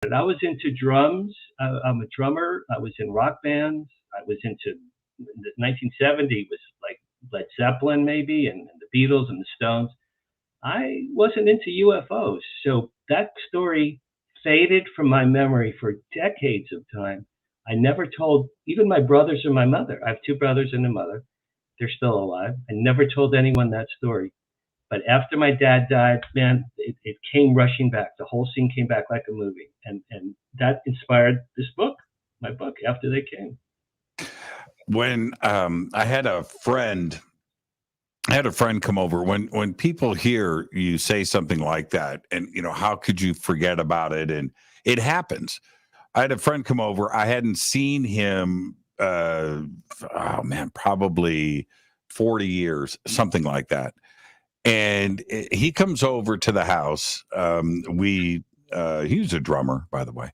I was into drums. I'm a drummer. I was in rock bands. I was into 1970 was like Led Zeppelin maybe, and the Beatles and the Stones. I wasn't into UFOs, so that story faded from my memory for decades of time. I never told even my brothers or my mother. I have two brothers and a mother. They're still alive. I never told anyone that story. But after my dad died, man, it came rushing back. The whole scene came back like a movie. And that inspired this book, my book, After They Came. When I had a friend come over, when people hear you say something like that, and, you know, how could you forget about it? And it happens. I had a friend come over. I hadn't seen him, probably 40 years, something like that. And he comes over to the house. He was a drummer, by the way.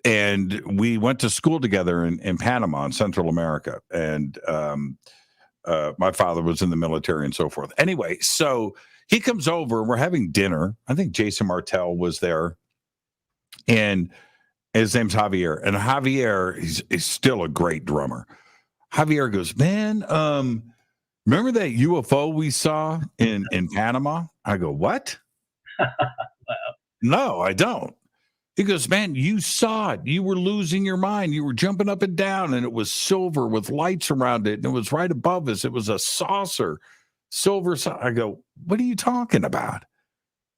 And we went to school together in Panama, in Central America. And my father was in the military and so forth. Anyway, so he comes over and we're having dinner. I think Jason Martell was there. And his name's Javier. And Javier is still a great drummer. Javier goes, man, remember that UFO we saw in Panama? I go, what? Wow. No, I don't. He goes, man, you saw it. You were losing your mind. You were jumping up and down, and it was silver with lights around it, and it was right above us. It was a saucer, silver. I go, what are you talking about?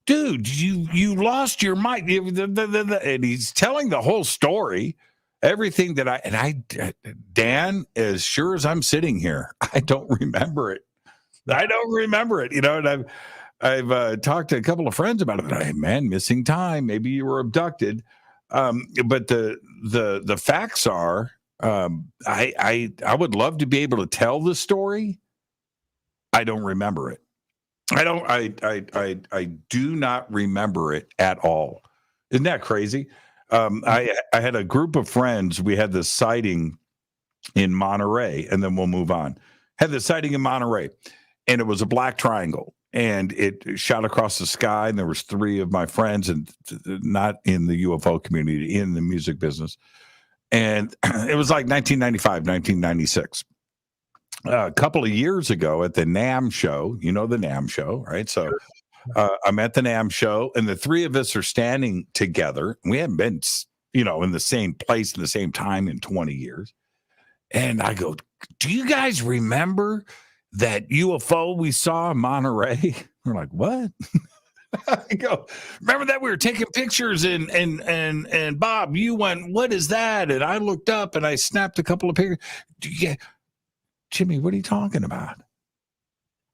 Dude, you lost your mind. And he's telling the whole story, everything that Dan, as sure as I'm sitting here, I don't remember it. You know, and I've talked to a couple of friends about it. Hey, man, missing time. Maybe you were abducted. But the facts are, I would love to be able to tell the story. I don't remember it. I do not remember it at all. Isn't that crazy? I had a group of friends. We had this sighting in Monterey, and then we'll move on. Had the sighting in Monterey, and it was a black triangle, and it shot across the sky. And there was three of my friends, and not in the UFO community, in the music business. And it was like 1995, 1996. A couple of years ago at the NAMM show, you know the NAMM show, right? So I'm at the NAMM show, and the three of us are standing together. We haven't been, in the same place at the same time in 20 years. And I go, do you guys remember that UFO we saw in Monterey? We're like, what? I go, remember that we were taking pictures and Bob, you went, what is that? And I looked up and I snapped a couple of pictures. Jimmy, what are you talking about?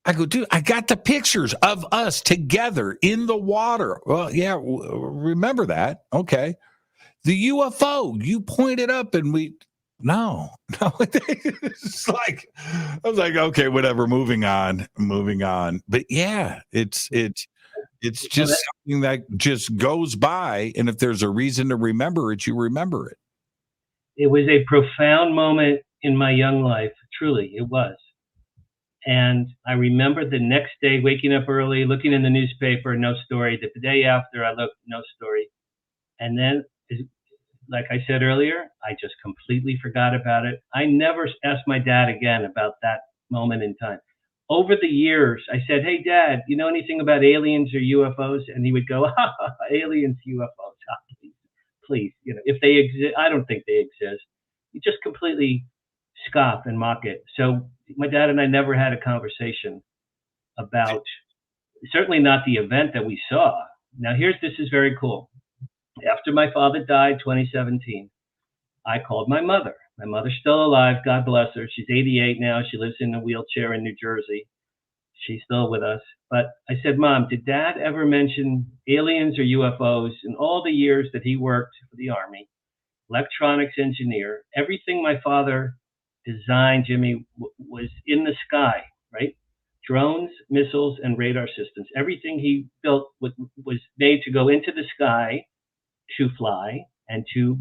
I go, dude, I got the pictures of us together in the water. Well, yeah, remember that. Okay. The UFO, you pointed up and no. It's like, I was like, okay, whatever, moving on. But yeah, it's just something that just goes by. And if there's a reason to remember it, you remember it. It was a profound moment in my young life. Truly, it was. And I remember the next day waking up early, looking in the newspaper, no story. The day after, I looked, no story. And then, like I said earlier, I just completely forgot about it. I never asked my dad again about that moment in time. Over the years, I said, hey, Dad, you know anything about aliens or UFOs? And he would go, aliens, UFOs, please. If they exist, I don't think they exist. You just completely scoff and mock it. So my dad and I never had a conversation about, certainly not the event that we saw. Now this is very cool. After my father died, 2017, I called my mother. My mother's still alive. God bless her. She's 88 now. She lives in a wheelchair in New Jersey. She's still with us. But I said, Mom, did Dad ever mention aliens or UFOs in all the years that he worked for the Army? Electronics engineer. Everything my father designed, Jimmy, was in the sky, right? Drones, missiles, and radar systems. Everything he built was made to go into the sky, to fly, and to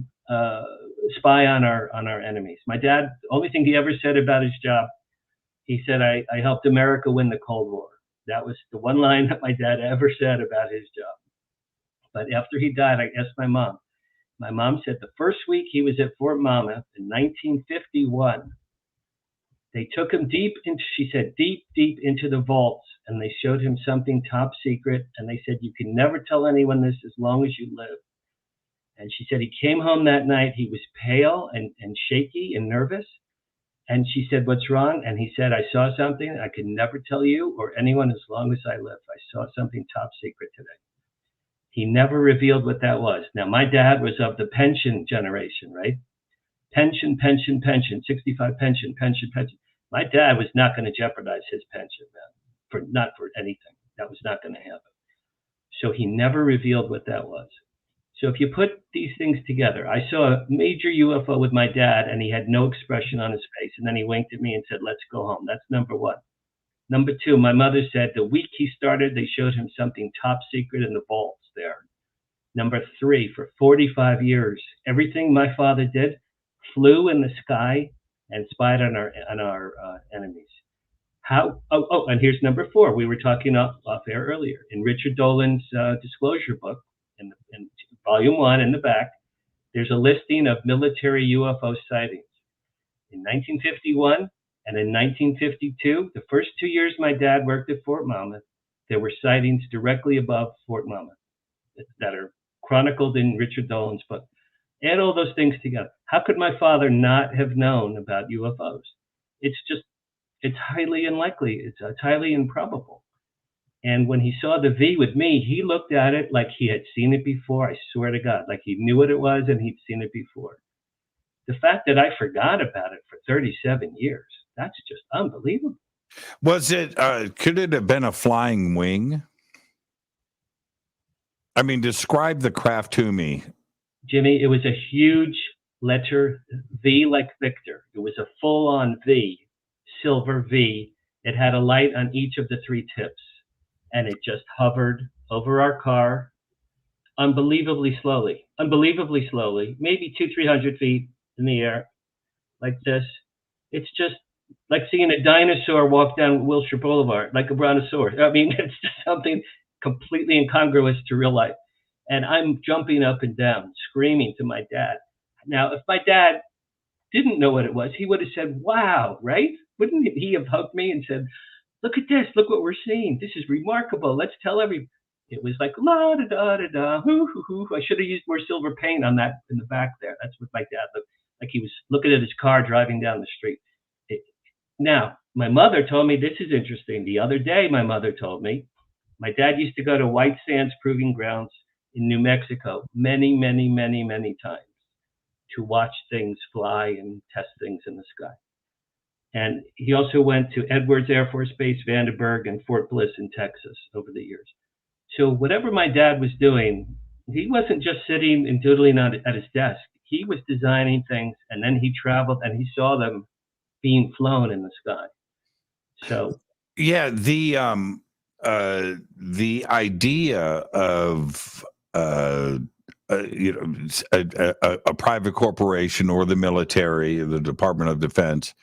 spy on our enemies. My dad, the only thing he ever said about his job, he said, I helped America win the Cold War. That was the one line that my dad ever said about his job. But after he died, I asked my mom. My mom said the first week he was at Fort Monmouth in 1951, they took him deep into, she said, deep, deep into the vaults, and they showed him something top secret. And they said, you can never tell anyone this as long as you live. And she said he came home that night. He was pale and shaky and nervous. And she said, what's wrong? And he said, I saw something I could never tell you or anyone as long as I live. I saw something top secret today. He never revealed what that was. Now, my dad was of the pension generation, right? Pension, 65 pension. My dad was not going to jeopardize his pension, man, not for anything. That was not going to happen. So he never revealed what that was. So if you put these things together, I saw a major UFO with my dad, and he had no expression on his face. And then he winked at me and said, let's go home. That's number one. Number two, my mother said the week he started, they showed him something top secret in the vaults there. Number three, for 45 years, everything my father did flew in the sky and spied on our enemies. How? Oh, and here's number four. We were talking off air earlier. In Richard Dolan's disclosure book, in volume 1 in the back, there's a listing of military UFO sightings. In 1951 and in 1952, the first 2 years my dad worked at Fort Monmouth, there were sightings directly above Fort Monmouth that are chronicled in Richard Dolan's book. Add all those things together. How could my father not have known about UFOs? It's highly unlikely. It's highly improbable. And when he saw the V with me, he looked at it like he had seen it before. I swear to God, like he knew what it was and he'd seen it before. The fact that I forgot about it for 37 years, that's just unbelievable. Was it, could it have been a flying wing? I mean, describe the craft to me. Jimmy, it was a huge letter V like Victor. It was a full-on V, silver V. It had a light on each of the three tips, and it just hovered over our car unbelievably slowly, maybe 200-300 feet in the air like this. It's just like seeing a dinosaur walk down Wilshire Boulevard, like a brontosaurus. I mean, it's just something completely incongruous to real life. And I'm jumping up and down, screaming to my dad. Now, if my dad didn't know what it was, he would have said, wow, right? Wouldn't he have hugged me and said, look at this, look what we're seeing. This is remarkable. Let's tell everybody. It was like, la da da da da, hoo hoo hoo. I should have used more silver paint on that in the back there. That's what my dad looked like. He was looking at his car driving down the street. Now, my mother told me, this is interesting. The other day, my mother told me, my dad used to go to White Sands Proving Grounds in New Mexico many times to watch things fly and test things in the sky. And he also went to Edwards Air Force Base, Vandenberg, and Fort Bliss in Texas over the years. So whatever my dad was doing, he wasn't just sitting and doodling at his desk. He was designing things, and then he traveled and he saw them being flown in the sky. So yeah, the idea of a private corporation or the military, the Department of Defense,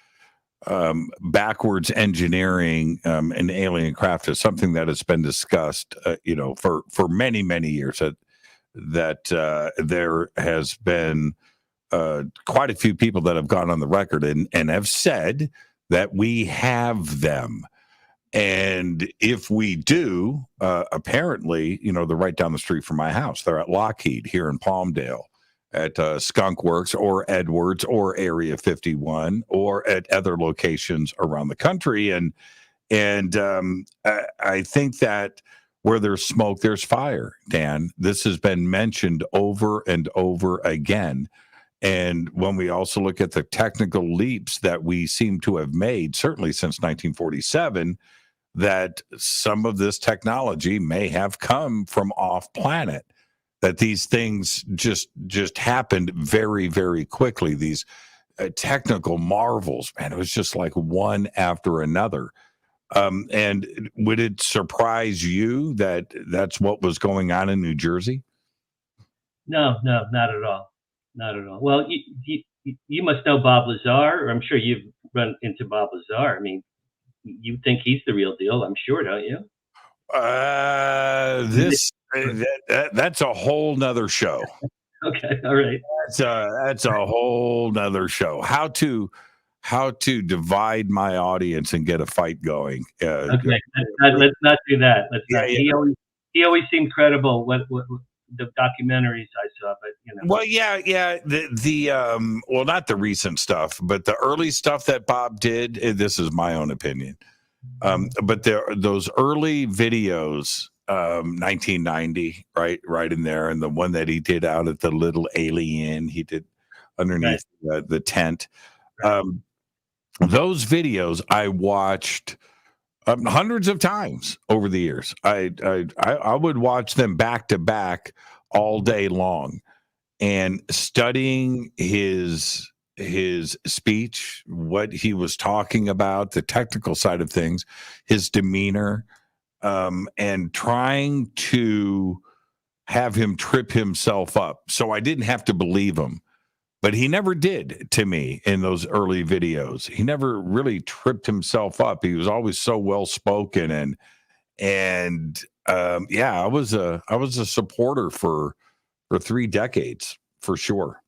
backwards engineering an alien craft is something that has been discussed, for many years. That there has been quite a few people that have gone on the record and have said that we have them. And if we do, apparently, they're right down the street from my house. They're at Lockheed here in Palmdale, at Skunk Works or Edwards or Area 51 or at other locations around the country. And I think that where there's smoke, there's fire, Dan. This has been mentioned over and over again. And when we also look at the technical leaps that we seem to have made, certainly since 1947, that some of this technology may have come from off planet, that these things just happened very quickly. These technical marvels, man, it was just like one after another. And would it surprise you that that's what was going on in New Jersey? No, not at all. Not at all. Well, you must know Bob Lazar, or I'm sure you've run into Bob Lazar. I mean, you think he's the real deal, I'm sure, don't you? That's a whole nother show. Okay, all right. That's a whole nother show. How to divide my audience and get a fight going. Okay, let's not do that. Let's not. Yeah. He always seemed credible. What the documentaries I saw, but you know. Well, yeah. Well, not the recent stuff, but the early stuff that Bob did. This is my own opinion. But those early videos, 1990, right in there, and the one that he did out at the Little Alien, he did underneath the tent. Right. Those videos I watched hundreds of times over the years. I would watch them back to back all day long, and studying his speech, what he was talking about, the technical side of things, his demeanor, and trying to have him trip himself up. So I didn't have to believe him, but he never did to me in those early videos. He never really tripped himself up. He was always so well spoken, and I was a supporter for 3 decades for sure.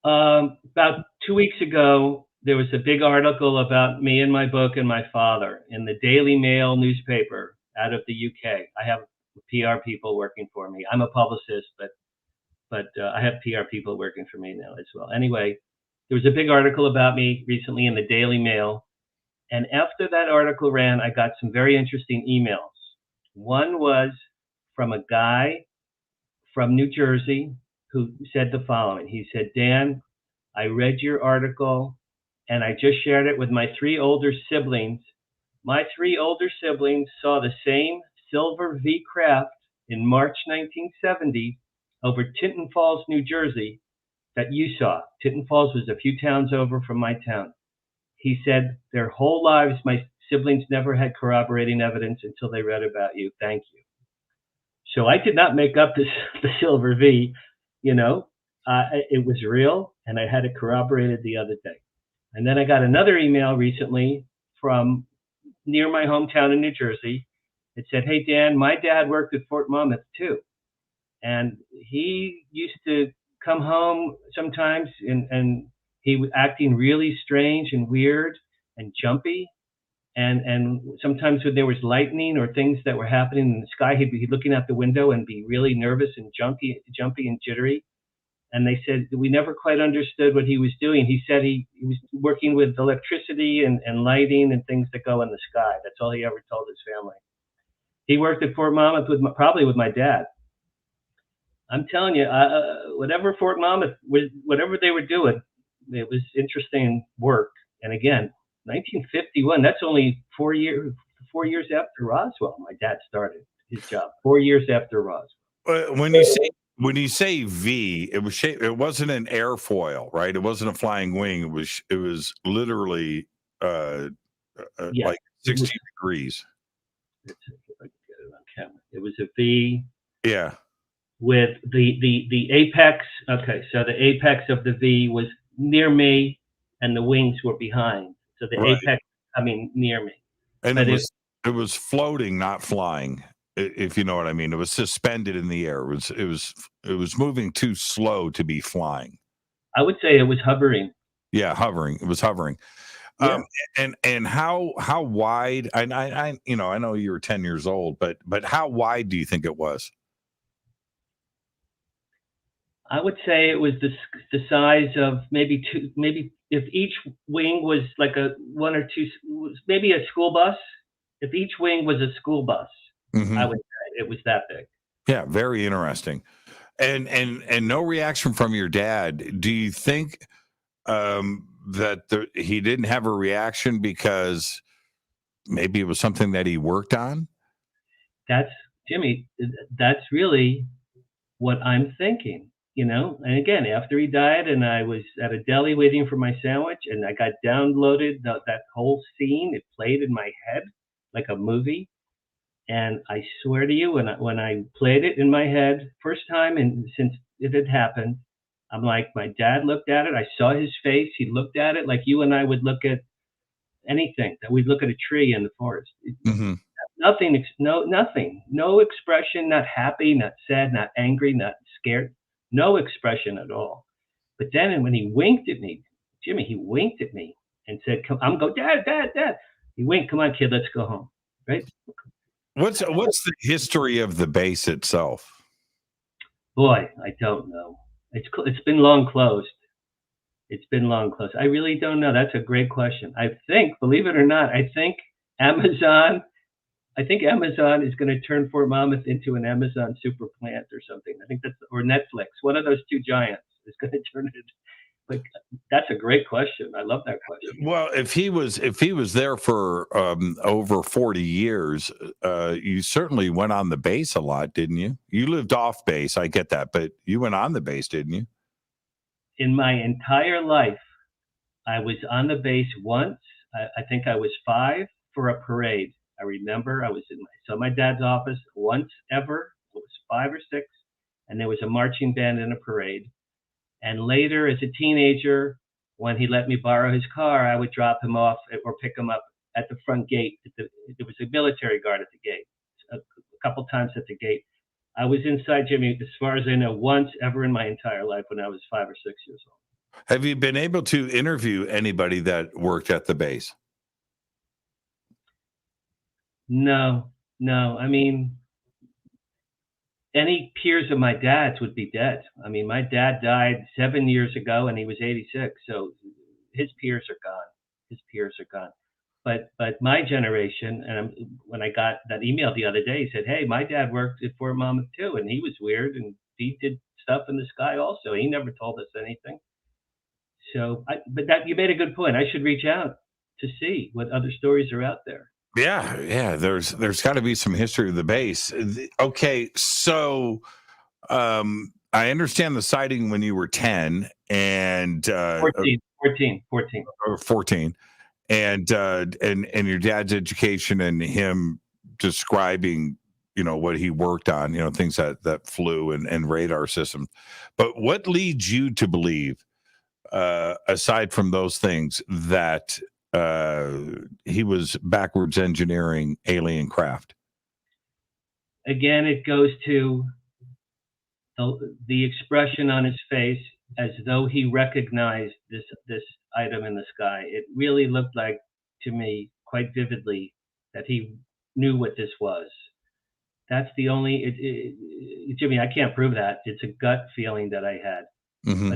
About 2 weeks ago, there was a big article about me and my book and my father in the Daily Mail newspaper out of the UK. I have PR people working for me. I'm a publicist, but I have PR people working for me now as well. Anyway, there was a big article about me recently in the Daily Mail. And after that article ran, I got some very interesting emails. One was from a guy from New Jersey who said the following. He said, Dan, I read your article and I just shared it with my 3 older siblings. My 3 older siblings saw the same silver V craft in March 1970 over Tinton Falls, New Jersey, that you saw. Tinton Falls was a few towns over from my town. He said their whole lives, my siblings never had corroborating evidence until they read about you. Thank you. So I did not make up the silver V, you know, it was real and I had it corroborated the other day. And then I got another email recently from near my hometown in New Jersey. It said, hey, Dan, my dad worked at Fort Monmouth too. And he used to come home sometimes and he was acting really strange and weird and jumpy. And sometimes when there was lightning or things that were happening in the sky, he'd be looking out the window and be really nervous and jumpy and jittery. And they said, we never quite understood what he was doing. He said he was working with electricity and lighting and things that go in the sky. That's all he ever told his family. He worked at Fort Monmouth probably with my dad. I'm telling you, whatever Fort Monmouth was, whatever they were doing, it was interesting work. And again, 1951, that's only 4 years after Roswell. My dad started his job 4 years after Roswell. When you say V, it wasn't an airfoil, right? It wasn't a flying wing. It was literally like 60 degrees. Let's see if I can get it on camera. It was a V. Yeah. With the apex. Okay, so the apex of the V was near me, and the wings were behind. So the apex coming near me. And but it was floating, not flying. If you know what I mean. It was suspended in the air. It was moving too slow to be flying. I would say it was hovering. Yeah, hovering. It was hovering. Yeah. And how wide? I know you were 10 years old, but how wide do you think it was? I would say it was the size of maybe if each wing was like maybe a school bus. If each wing was a school bus, I would say it was that big. Yeah, very interesting. And no reaction from your dad. Do you think that he didn't have a reaction because maybe it was something that he worked on? That's Jimmy. That's really what I'm thinking. You know, and again, after he died and I was at a deli waiting for my sandwich and I got downloaded that whole scene, it played in my head like a movie. And I swear to you, when I played it in my head, first time and since it had happened, I'm like, my dad looked at it. I saw his face. He looked at it like you and I would look at anything, that we'd look at a tree in the forest. No expression, not happy, not sad, not angry, not scared, no expression at all. But then when he winked at me, Jimmy, he winked at me and said, "Come," I'm go, "Dad, Dad, Dad." He winked, "Come on, kid, let's go home." Right? What's the history of the base itself? Boy, I don't know. It's been long closed. It's been long closed. I really don't know. That's a great question. I think, believe it or not, Amazon I think Amazon is going to turn Fort Monmouth into an Amazon super plant or something. I think that's, or Netflix. One of those two giants is going to turn it. Like, that's a great question. I love that question. Well, if he was there for over 40 years, you certainly went on the base a lot, didn't you? You lived off base, I get that, but you went on the base, didn't you? In my entire life, I was on the base once. I think I was 5 for a parade. I remember I was in my dad's office once ever. It was 5 or 6, and there was a marching band in a parade. And later, as a teenager, when he let me borrow his car, I would drop him off or pick him up at the front gate. There was a military guard at the gate. A couple times at the gate. I was inside, Jimmy, as far as I know, once ever in my entire life when I was 5 or 6 years old. Have you been able to interview anybody that worked at the base? No. I mean, any peers of my dad's would be dead. I mean, my dad died 7 years ago and he was 86. So his peers are gone. But my generation, and when I got that email the other day, he said, "Hey, my dad worked at Fort Monmouth too, and he was weird, and he did stuff in the sky also. He never told us anything." So, but that, you made a good point. I should reach out to see what other stories are out there. Yeah. There's got to be some history of the base. Okay, so I understand the sighting when you were 10 and 14. or 14, and your dad's education and him describing, what he worked on, things that flew and radar systems. But what leads you to believe, aside from those things, that he was backwards engineering alien craft? Again, it goes to the expression on his face, as though he recognized this item in the sky. It really looked like, to me, quite vividly, that he knew what this was. That's the only, Jimmy, I can't prove that. It's a gut feeling that I had. Mm-hmm.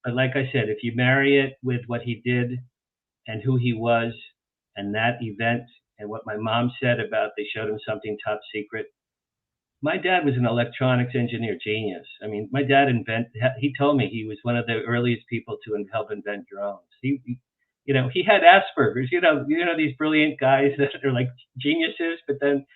But like I said, if you marry it with what he did and who he was and that event and what my mom said about they showed him something top secret. My dad was an electronics engineer genius. I mean, my dad he told me he was one of the earliest people to help invent drones. He had Asperger's, these brilliant guys that are like geniuses, but then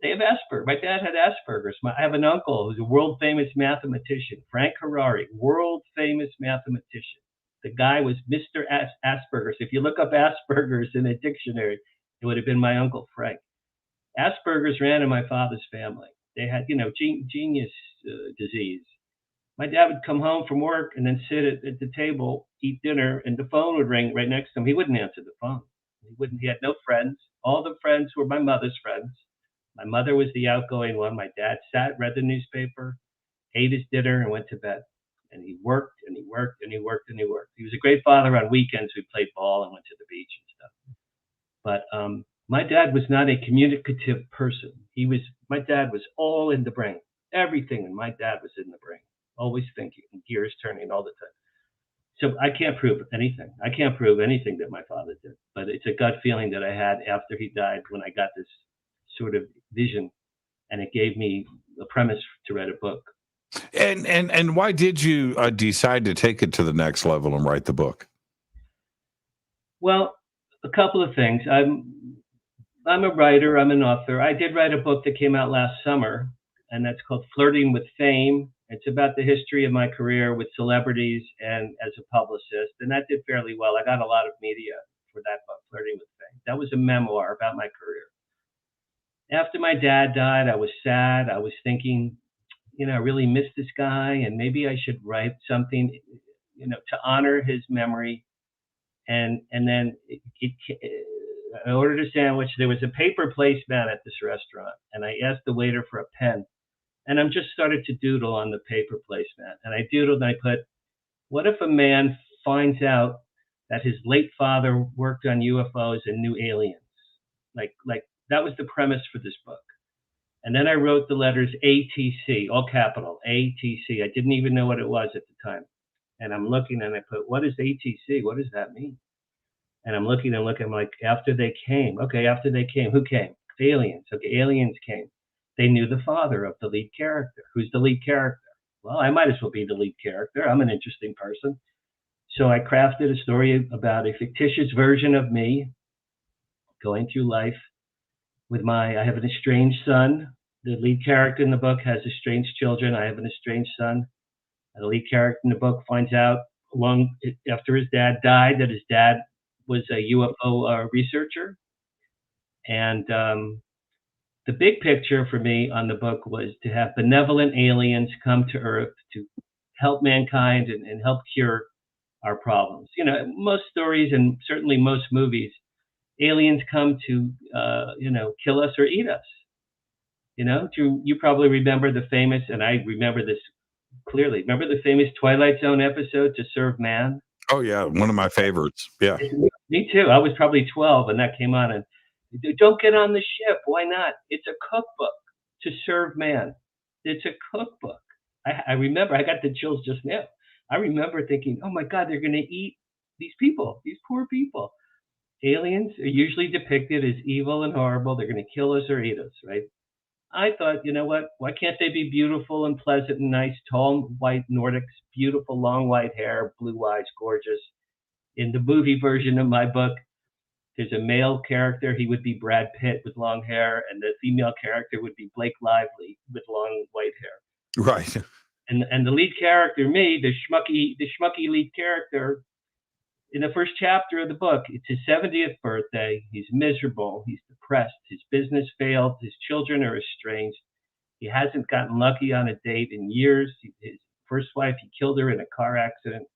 they have Asperger's. My dad had Asperger's. I have an uncle who's a world famous mathematician, Frank Harary, world famous mathematician. The guy was Mr. Asperger's. If you look up Asperger's in a dictionary, it would have been my uncle Frank. Asperger's ran in my father's family. They had, genius disease. My dad would come home from work and then sit at the table, eat dinner, and the phone would ring right next to him. He wouldn't answer the phone. He had no friends. All the friends were my mother's friends. My mother was the outgoing one. My dad sat, read the newspaper, ate his dinner, and went to bed. And he worked and he worked and he worked and he worked. He was a great father. On weekends, we played ball and went to the beach and stuff. But my dad was not a communicative person. My dad was all in the brain. Everything in my dad was in the brain, always thinking, and gears turning all the time. So I can't prove anything. I can't prove anything that my father did. But it's a gut feeling that I had after he died when I got this sort of vision, and it gave me a premise to write a book. And why did you decide to take it to the next level and write the book? Well, a couple of things. I'm a writer. I'm an author. I did write a book that came out last summer, and that's called Flirting with Fame. It's about the history of my career with celebrities and as a publicist, and that did fairly well. I got a lot of media for that book, Flirting with Fame. That was a memoir about my career. After my dad died, I was sad. I was thinking, I really miss this guy, and maybe I should write something, to honor his memory. And then I ordered a sandwich. There was a paper placemat at this restaurant, and I asked the waiter for a pen. And I'm just started to doodle on the paper placemat. And I doodled and I put, what if a man finds out that his late father worked on UFOs and knew aliens? Like that was the premise for this book. And then I wrote the letters ATC, all capital, ATC. I didn't even know what it was at the time. And I'm looking and I put, what is ATC? What does that mean? And I'm looking, I'm like, after they came. Okay, after they came, who came? Aliens. Okay, aliens came. They knew the father of the lead character. Who's the lead character? Well, I might as well be the lead character. I'm an interesting person. So I crafted a story about a fictitious version of me going through life with I have an estranged son. The lead character in the book has estranged children. I have an estranged son. And the lead character in the book finds out long after his dad died that his dad was a UFO researcher. And the big picture for me on the book was to have benevolent aliens come to Earth to help mankind and help cure our problems. You know, most stories and certainly most movies, aliens come to, kill us or eat us. You know, you probably remember the famous, and I remember this clearly. Remember the famous Twilight Zone episode, To Serve Man? Oh, yeah. One of my favorites. Yeah. Me too. I was probably 12 when that came on. And don't get on the ship. Why not? It's a cookbook. To Serve Man. It's a cookbook. I remember, I got the chills just now. I remember thinking, oh my God, they're going to eat these people, these poor people. Aliens are usually depicted as evil and horrible. They're going to kill us or eat us, right? I thought, you know what? Why can't they be beautiful and pleasant and nice, tall, white Nordics, beautiful, long white hair, blue eyes, gorgeous? In the movie version of my book, there's a male character. He would be Brad Pitt with long hair, and the female character would be Blake Lively with long white hair. Right. And the lead character, me, the schmucky lead character, in the first chapter of the book, it's his 70th birthday. He's miserable. He's depressed. His business failed. His children are estranged. He hasn't gotten lucky on a date in years. His first wife, he killed her in a car accident.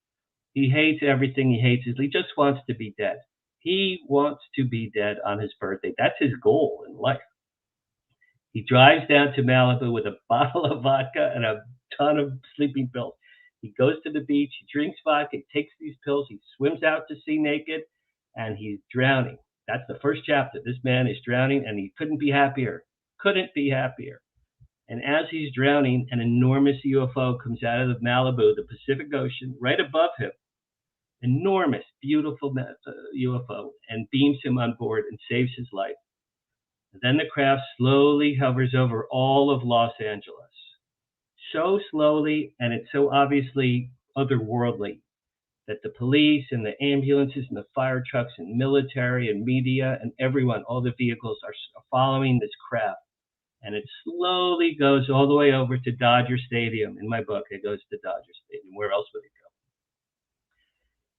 He hates everything. He just wants to be dead. He wants to be dead on his birthday. That's his goal in life. He drives down to Malibu with a bottle of vodka and a ton of sleeping pills. He goes to the beach, he drinks vodka, takes these pills, he swims out to sea naked, and he's drowning. That's the first chapter. This man is drowning, and he couldn't be happier. Couldn't be happier. And as he's drowning, an enormous UFO comes out of the Malibu, the Pacific Ocean, right above him. Enormous, beautiful UFO, and beams him on board and saves his life. And then the craft slowly hovers over all of Los Angeles. So slowly, and it's so obviously otherworldly that the police and the ambulances and the fire trucks and military and media and everyone, all the vehicles are following this craft. And it slowly goes all the way over to Dodger Stadium. In my book, it goes to Dodger Stadium. Where else would it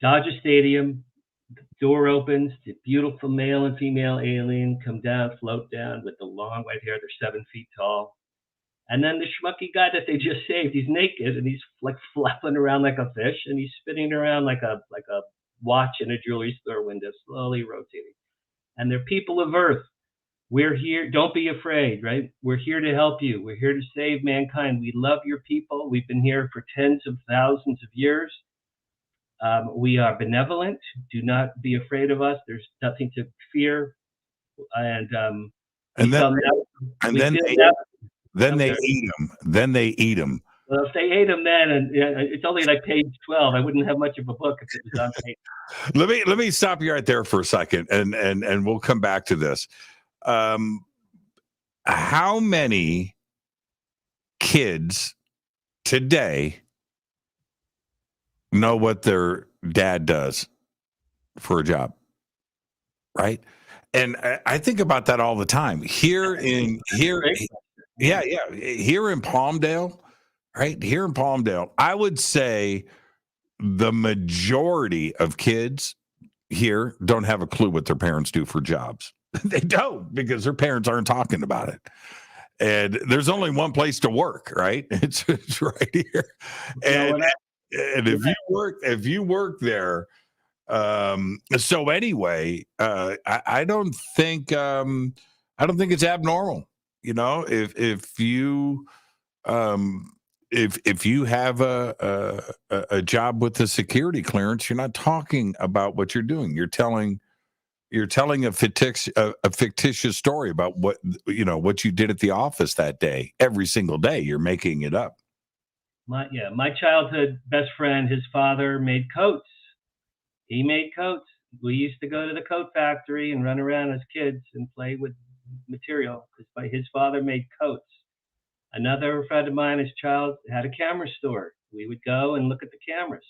go? Dodger Stadium, the door opens, the beautiful male and female alien come down, float down with the long white hair. They're 7 feet tall. And then the schmucky guy that they just saved, he's naked and he's like flapping around like a fish, and he's spinning around like a watch in a jewelry store window, slowly rotating. And they're people of Earth. We're here. Don't be afraid, right? We're here to help you. We're here to save mankind. We love your people. We've been here for tens of thousands of years. We are benevolent. Do not be afraid of us. There's nothing to fear. And then they eat them. Then they eat them. Well, if they ate them then, and it's only like page 12, I wouldn't have much of a book if it was on page. Let me stop you right there for a second, and we'll come back to this. How many kids today know what their dad does for a job? Right? And I think about that all the time. Here in Palmdale, right? Here in Palmdale, I would say the majority of kids here don't have a clue what their parents do for jobs. They don't, because their parents aren't talking about it. And there's only one place to work, right? It's right here. And if you work there, So anyway, I don't think it's abnormal. You know, if you if you have a job with a security clearance, you're not talking about what you're doing. You're telling a fictitious story about what you did at the office that day. Every single day, you're making it up. My childhood best friend, his father made coats. He made coats. We used to go to the coat factory and run around as kids and play with material because his father made coats. Another friend of mine, his child, had a camera store. We would go and look at the cameras.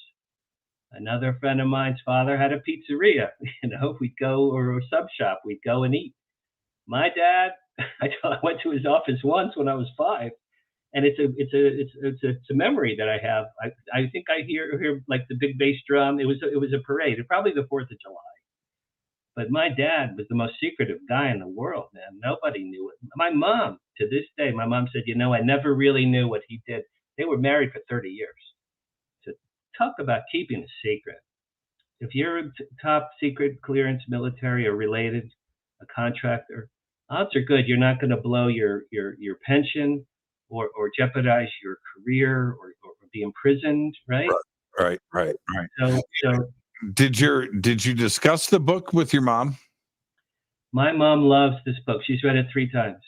Another friend of mine's father had a pizzeria. We'd go, or a sub shop. We'd go and eat. My dad, I went to his office once when I was 5, and it's a memory that I have. I think I hear like the big bass drum. It was a parade, probably the 4th of July. But my dad was the most secretive guy in the world, man. Nobody knew it. My mom, to this day, my mom said, I never really knew what he did. They were married for 30 years. So talk about keeping a secret. If you're a top secret clearance military or related, a contractor, odds are good you're not going to blow your pension or jeopardize your career or be imprisoned, right? Right. So Did you discuss the book with your mom? my mom loves this book. She's read it 3 times.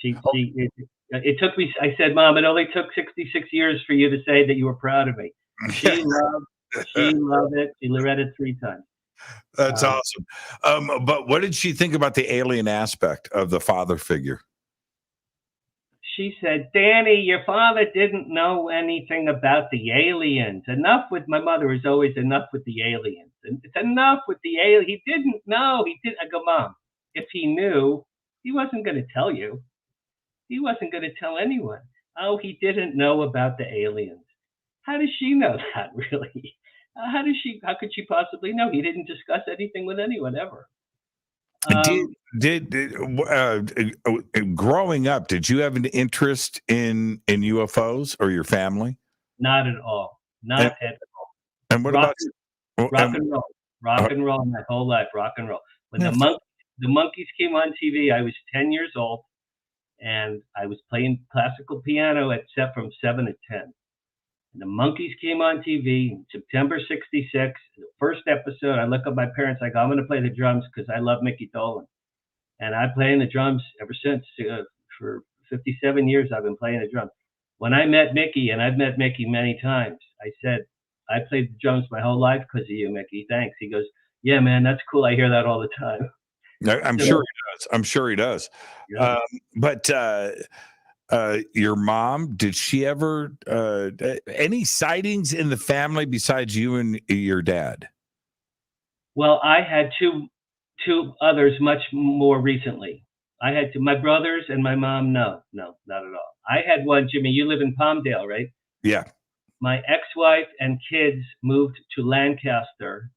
It took me. I said, Mom, it only took 66 years for you to say that you were proud of me. She loved it. She read it 3 times. That's awesome. But what did she think about the alien aspect of the father figure? She said, Danny, your father didn't know anything about the aliens. Enough with my mother is always enough with the aliens. It's enough with the alien. He didn't know. I go, Mom, if he knew, he wasn't going to tell you. He wasn't going to tell anyone. Oh, he didn't know about the aliens. How does she know that, really? How could she possibly know? He didn't discuss anything with anyone ever. Growing up, did you have an interest in UFOs or your family? Not at all. Not at all. And what about rock and roll? Rock and roll my whole life. Rock and roll. When the monkeys came on TV, I was 10 years old, and I was playing classical piano from 7 to 10. And the monkeys came on TV in September '66. The first episode, I look at my parents. I go, I'm going to play the drums because I love Mickey Dolenz. And I've been playing the drums ever since. For 57 years, I've been playing the drums. When I met Mickey, and I've met Mickey many times, I said, I played the drums my whole life because of you, Mickey. Thanks. He goes, yeah, man, that's cool. I hear that all the time. I'm sure he does. Yeah. But your mom, did she ever any sightings in the family besides you and your dad? Well, I had two others much more recently. I had my brothers and my mom. No, not at all. I had one, Jimmy. You live in Palmdale, right? Yeah. My ex-wife and kids moved to Lancaster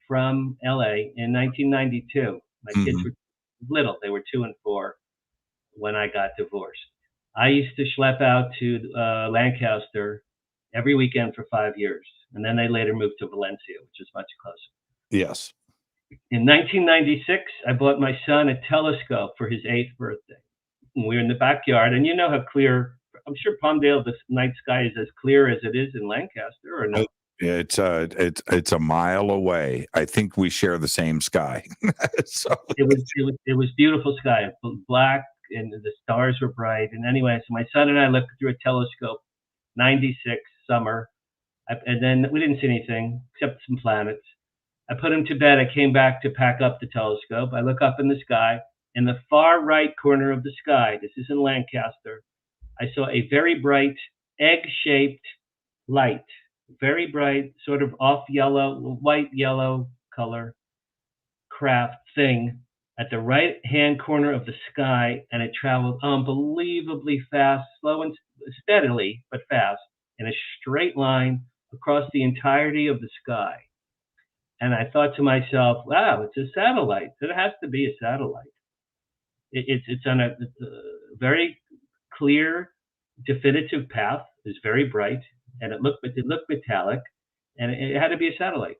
from LA in 1992. My kids were little. They were 2 and 4 when I got divorced. I used to schlep out to Lancaster every weekend for 5 years. And then they later moved to Valencia, which is much closer. Yes. In 1996, I bought my son a telescope for his 8th birthday. And we were in the backyard, and you know how clear, I'm sure Palmdale, the night sky is as clear as it is in Lancaster, or no? It's a mile away. I think we share the same sky. So it was beautiful sky, black, and the stars were bright. And anyway, so my son and I looked through a telescope, 96 summer, and then we didn't see anything except some planets. I put him to bed. I came back to pack up the telescope. I look up in the sky. In the far right corner of the sky, this is in Lancaster, I saw a very bright egg-shaped light, very bright, sort of off yellow, white yellow color craft thing at the right-hand corner of the sky, and it traveled unbelievably fast, slow and steadily, but fast, in a straight line across the entirety of the sky. And I thought to myself, wow, it's a satellite. It has to be a satellite. It's on a very clear, definitive path. It's very bright, and it looked metallic, and it had to be a satellite.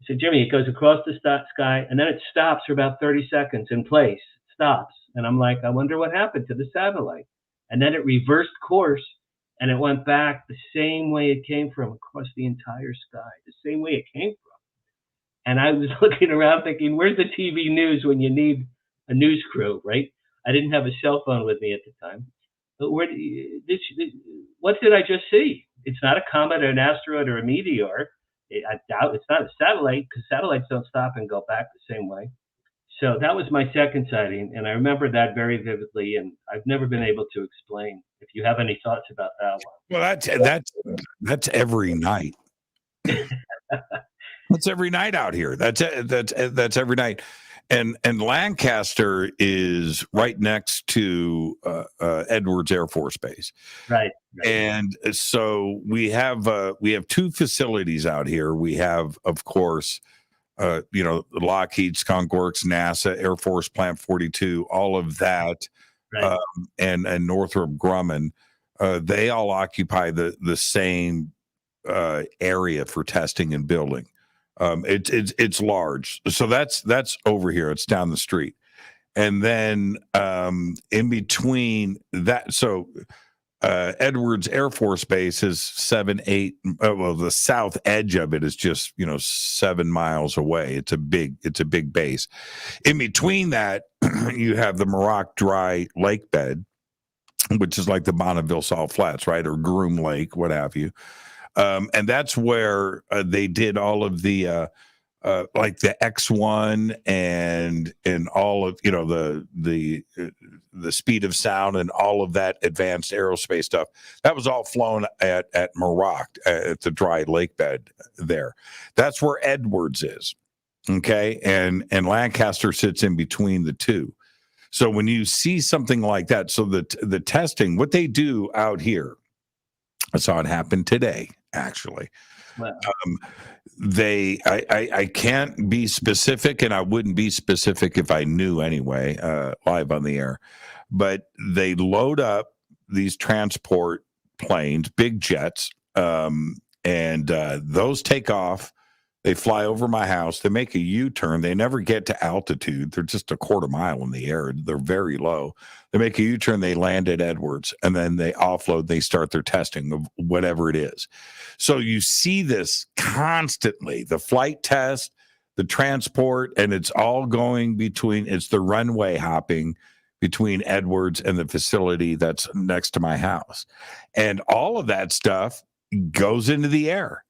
So Jimmy, it goes across the sky, and then it stops for about 30 seconds in place. It stops. And I'm like, I wonder what happened to the satellite. And then it reversed course, and it went back the same way it came from, across the entire sky, the same way it came from. And I was looking around thinking, where's the TV news when you need a news crew, right? I didn't have a cell phone with me at the time. But what did I just see? It's not a comet or an asteroid or a meteor. I doubt it's not a satellite, because satellites don't stop and go back the same way. So that was my second sighting, and I remember that very vividly, and I've never been able to explain. If you have any thoughts about that one. Well, that's every night. That's every night out here. That's every night. And Lancaster is right next to Edwards Air Force Base. Right. And so we have two facilities out here. We have, of course, Lockheed, Skunk Works, NASA, Air Force Plant 42, all of that, Right. and Northrop Grumman. They all occupy the same area for testing and building. It's large, so that's over here. It's down the street, and then in between that, so Edwards Air Force Base is 7, 8. Well, the south edge of it is just 7 miles away. It's a big base. In between that, you have the Muroc Dry Lake Bed, which is like the Bonneville Salt Flats, right, or Groom Lake, what have you. And that's where they did all of the like the X1 and all of the speed of sound and all of that advanced aerospace stuff. That was all flown at Muroc, at the dry lake bed there. That's where Edwards is. Okay, and Lancaster sits in between the two. So when you see something like that, so the testing, what they do out here, I saw it happen today, actually. Wow. I can't be specific, and I wouldn't be specific if I knew anyway, live on the air, but they load up these transport planes, big jets, and those take off. They fly over my house. They make a U-turn. They never get to altitude. They're just a quarter mile in the air. They're very low. They make a U-turn. They land at Edwards, and then they offload. They start their testing of whatever it is. So you see this constantly, the flight test, the transport, and it's all going between, it's the runway hopping between Edwards and the facility that's next to my house. And all of that stuff goes into the air.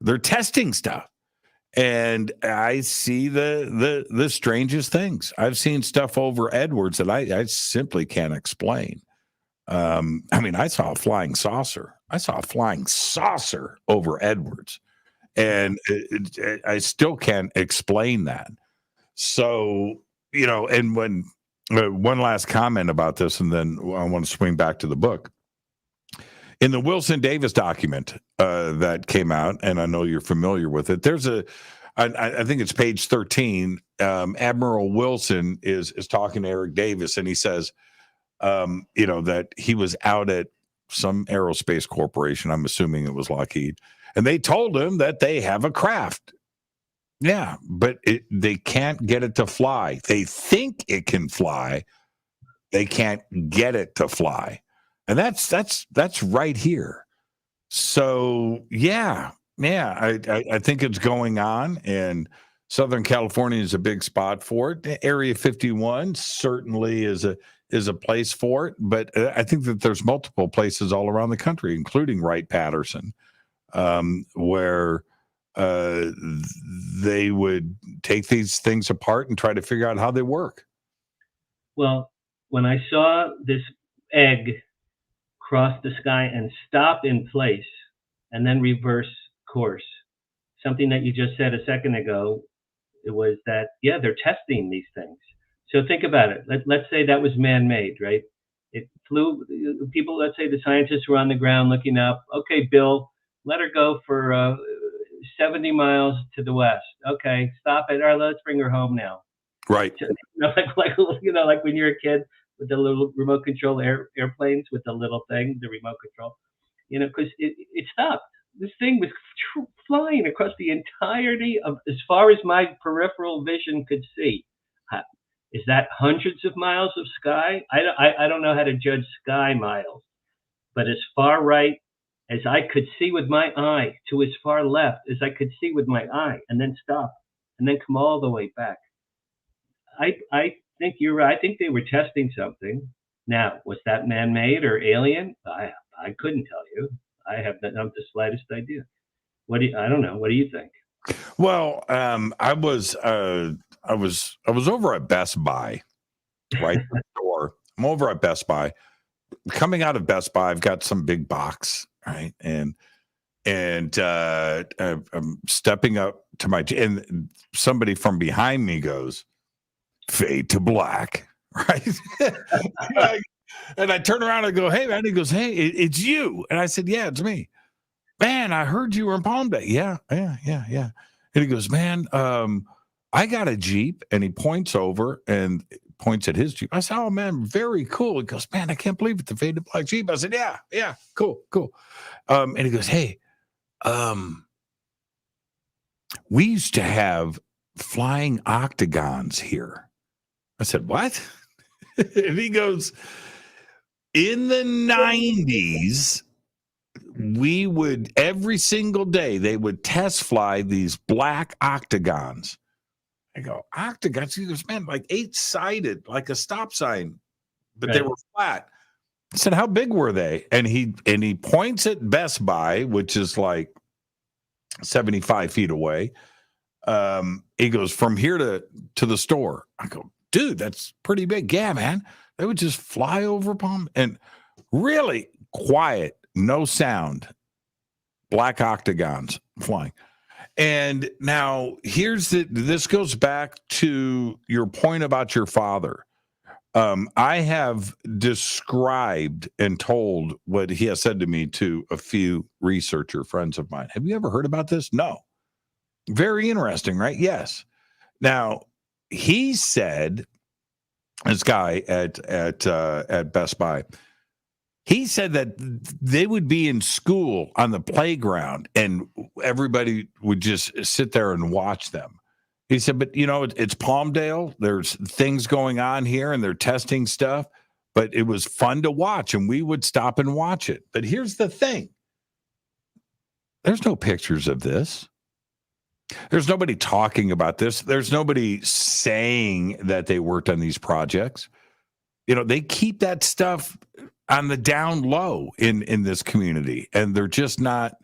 They're testing stuff. And I see the strangest things. I've seen stuff over Edwards that I simply can't explain. I mean, I saw a flying saucer. I saw a flying saucer over Edwards, and I still can't explain that. So, and when one last comment about this, and then I want to swing back to the book. In the Wilson Davis document that came out, and I know you're familiar with it, there's I think it's page 13. Admiral Wilson is talking to Eric Davis, and he says, that he was out at some aerospace corporation. I'm assuming it was Lockheed, and they told him that they have a craft. Yeah, but they can't get it to fly. They think it can fly. They can't get it to fly. And that's right here. So yeah, I think it's going on, and Southern California is a big spot for it. Area 51 certainly is a place for it, but I think that there's multiple places all around the country, including Wright-Patterson, where they would take these things apart and try to figure out how they work. Well, when I saw this egg cross the sky and stop in place and then reverse course, something that you just said a second ago, it was that, yeah, they're testing these things. So think about it. Let's say that was man-made, right? It flew, people, let's say the scientists were on the ground looking up. Okay, Bill, let her go for 70 miles to the west. Okay, stop it. All right, let's bring her home now. Right. So, like when you're a kid with the little remote control airplanes with the little thing, the remote control, because it stopped. this thing was flying across the entirety of, as far as my peripheral vision could see. Is that hundreds of miles of sky? I don't know how to judge sky miles, but as far right as I could see with my eye to as far left as I could see with my eye, and then stop, and then come all the way back. I think you're right. I think they were testing something. Now, was that man-made or alien? I couldn't tell you. I have not the slightest idea. I don't know. What do you think? Well, I was over at Best Buy, right? Door. I'm over at Best Buy. Coming out of Best Buy, I've got some big box, right? And I'm stepping up to and somebody from behind me goes, "Fade to black," right? And I turn around and go, "Hey, man." He goes, "Hey, it's you." And I said, "Yeah, it's me." "Man, I heard you were in Palm Bay." Yeah. And he goes, "Man, I got a Jeep." And he points over and points at his Jeep. I said, "Oh, man, very cool." He goes, "Man, I can't believe it, the faded black Jeep." I said, yeah, cool. And he goes, "Hey, we used to have flying octagons here." I said, "What?" And he goes, "In the 90s, we would, every single day, they would test fly these black octagons." I go, "Octagons?" He goes, "Man, like 8-sided, like a stop sign, but Right. they were flat." I said, "How big were they?" And he points at Best Buy, which is like 75 feet away. He goes, "From here to the store." I go, "Dude, that's pretty big." "Yeah, man. They would just fly over Palm and really quiet, no sound, black octagons flying." And now this goes back to your point about your father. I have described and told what he has said to me to a few researcher friends of mine. Have you ever heard about this? No. Very interesting, right? Yes. Now, he said, this guy at Best Buy, he said that they would be in school on the playground and everybody would just sit there and watch them. He said, "But it's Palmdale. There's things going on here and they're testing stuff, but it was fun to watch and we would stop and watch it." But here's the thing. There's no pictures of this. There's nobody talking about this. There's nobody saying that they worked on these projects. They keep that stuff on the down low in this community, and they're just not.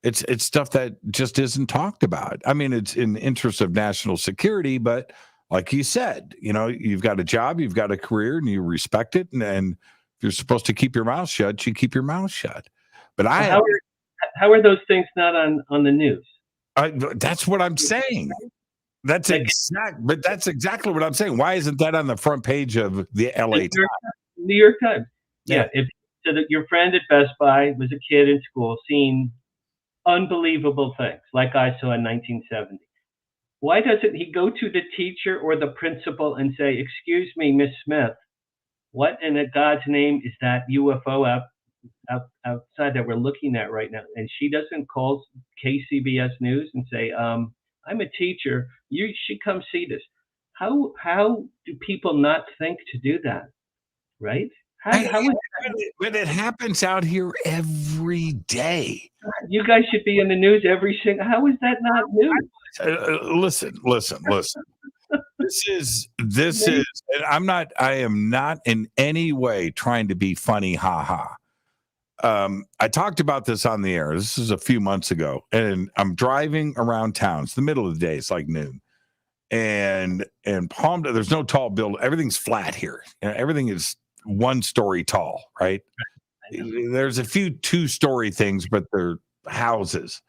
It's stuff that just isn't talked about. I mean, it's in the interest of national security, but like you said, you've got a job, you've got a career, and you respect it. And if you're supposed to keep your mouth shut, you keep your mouth shut. But how are those things not on the news? That's what I'm saying. That's exactly what I'm saying. Why isn't that on the front page of the LA Times? New York Times. Yeah. Your friend at Best Buy was a kid in school seeing unbelievable things like I saw in 1970. Why doesn't he go to the teacher or the principal and say, "Excuse me, Miss Smith, what in God's name is that UFO outside that we're looking at right now?" And she doesn't call KCBS News and say, "I'm a teacher. You should come see this." How do people not think to do that? Right? But it happens out here every day. You guys should be in the news every single. How is that not news? Listen. This is, and I am not in any way trying to be funny, haha. I talked about this on the air. This is a few months ago, and I'm driving around town. It's the middle of the day. It's like noon. And Palmdale, there's no tall building. Everything's flat here. Everything is 1 story tall, right? There's a few 2-story things, but they're houses.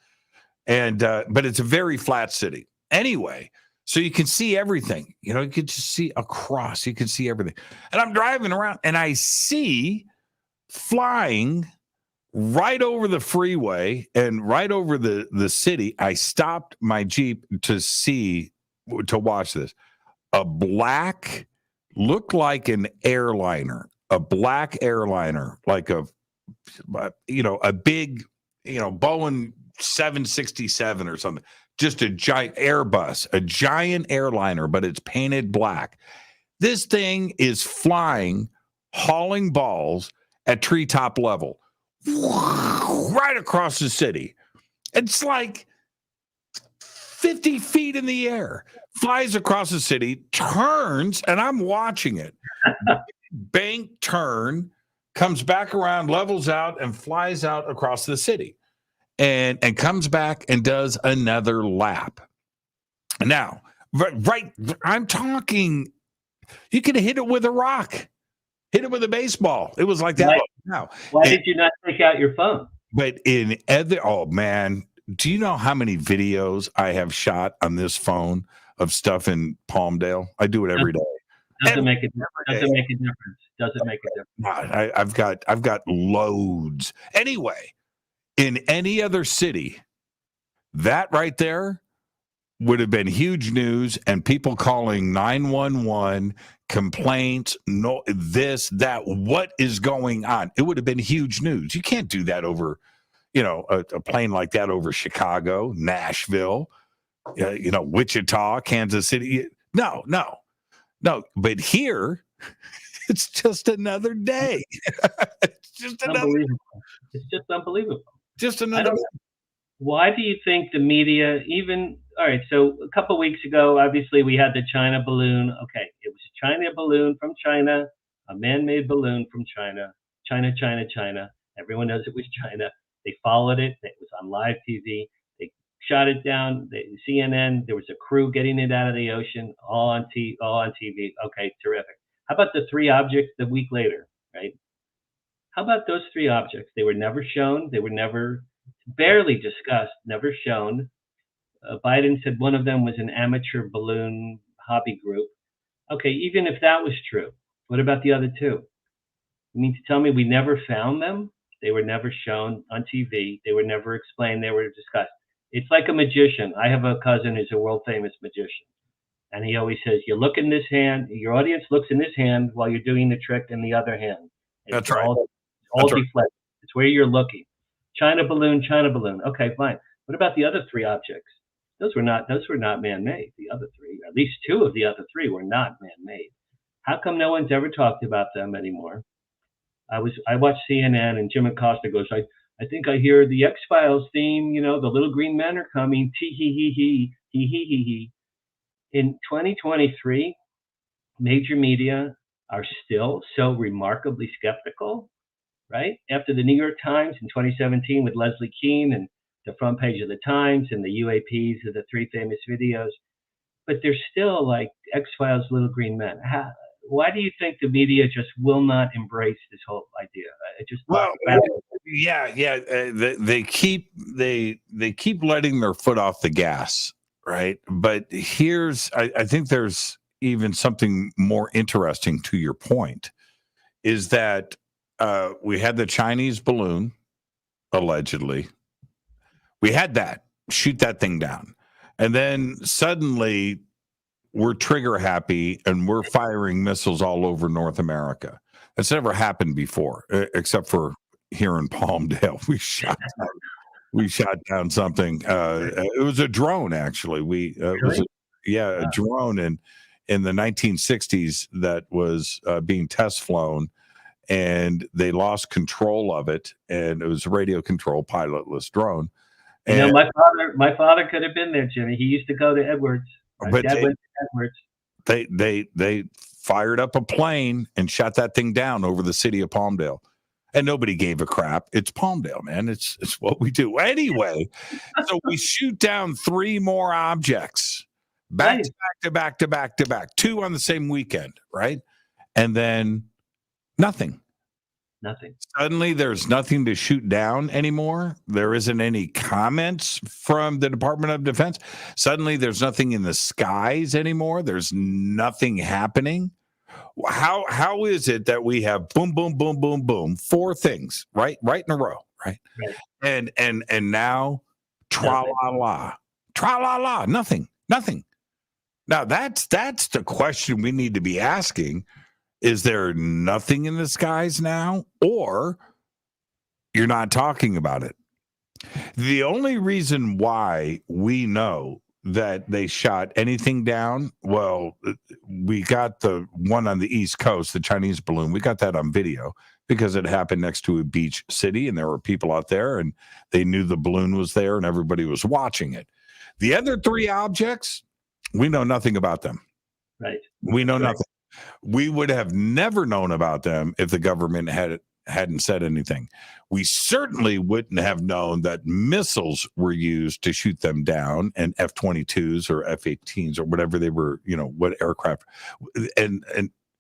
And but it's a very flat city. Anyway, so you can see everything. You can just see across. You can see everything. And I'm driving around and I see flying right over the freeway and right over the city. I stopped my Jeep to watch this. A black, looked like an airliner, a black airliner, like a big, Boeing 767 or something, just a giant Airbus, a giant airliner, but it's painted black. This thing is flying, hauling balls at treetop level, right across the city. It's like 50 feet in the air, flies across the city, turns, and I'm watching it. Bank turn, comes back around, levels out, and flies out across the city. And comes back and does another lap. Now, right, I'm talking, you could hit it with a rock, hit it with a baseball. It was like that. Why did you not take out your phone? But oh man, do you know how many videos I have shot on this phone of stuff in Palmdale? I do it every day. Doesn't make a difference. I've got loads. Anyway, in any other city, that right there would have been huge news, and people calling 911, complaints, no, this, that, what is going on? It would have been huge news. You can't do that over, a plane like that over Chicago, Nashville, Wichita, Kansas City. No. But here, it's just another day. It's just unbelievable. It's just unbelievable. Just another. Why do you think the media all right, so a couple of weeks ago, obviously we had the China balloon. Okay, it was a China balloon from China, a man-made balloon from China. China. Everyone knows it was China. They followed it. It was on live TV. They shot it down. CNN, there was a crew getting it out of the ocean, all on TV. Okay, terrific. How about the three objects the week later, right? How about those three objects? They were never shown. They were barely discussed, never shown. Biden said one of them was an amateur balloon hobby group. Okay, even if that was true, what about the other two? You mean to tell me we never found them? They were never shown on TV. They were never explained. They were discussed. It's like a magician. I have a cousin who's a world famous magician. And he always says, you look in this hand, your audience looks in this hand while you're doing the trick in the other hand. That's right. All deflected. It's where you're looking. China balloon. Okay, fine. What about the other three objects? Those were not man-made. The other three, at least two of the other three, were not man-made. How come no one's ever talked about them anymore? I watched CNN, and Jim Acosta goes, I think I hear the X-Files theme. The little green men are coming. Tee hee hee hee. In 2023, major media are still so remarkably skeptical, right? After the New York Times in 2017 with Leslie Kean and the front page of the Times and the UAPs of the three famous videos, but they're still like X-Files, little green men. Why do you think the media just will not embrace this whole idea? They keep letting their foot off the gas, right? But I think there's even something more interesting to your point, is that we had the Chinese balloon, allegedly. We had that, shoot that thing down. And then suddenly we're trigger happy and we're firing missiles all over North America. That's never happened before, except for here in Palmdale. We shot down something. It was a drone, actually. It was a drone in the 1960s that was being test flown, and they lost control of it, and it was a radio control pilotless drone. And my father could have been there, Jimmy. He used to go to Edwards. But they fired up a plane and shot that thing down over the city of Palmdale, and nobody gave a crap. It's Palmdale, man. It's what we do anyway. So we shoot down three more objects, back to back, two on the same weekend, right? And then nothing. Suddenly there's nothing to shoot down anymore. There isn't any comments from the Department of Defense. Suddenly there's nothing in the skies anymore. There's nothing happening. How is it that we have boom, boom, boom, boom, boom, four things right in a row, right? And now tra la la, nothing. Now that's the question we need to be asking. Is there nothing in the skies now, or you're not talking about it? The only reason why we know that they shot anything down, well, we got the one on the East Coast, the Chinese balloon. We got that on video because it happened next to a beach city, and there were people out there, and they knew the balloon was there, and everybody was watching it. The other three objects, we know nothing about them. Right. We know nothing. We would have never known about them if the government hadn't said anything. We certainly wouldn't have known that missiles were used to shoot them down, and F-22s or F-18s or whatever they were, what aircraft. And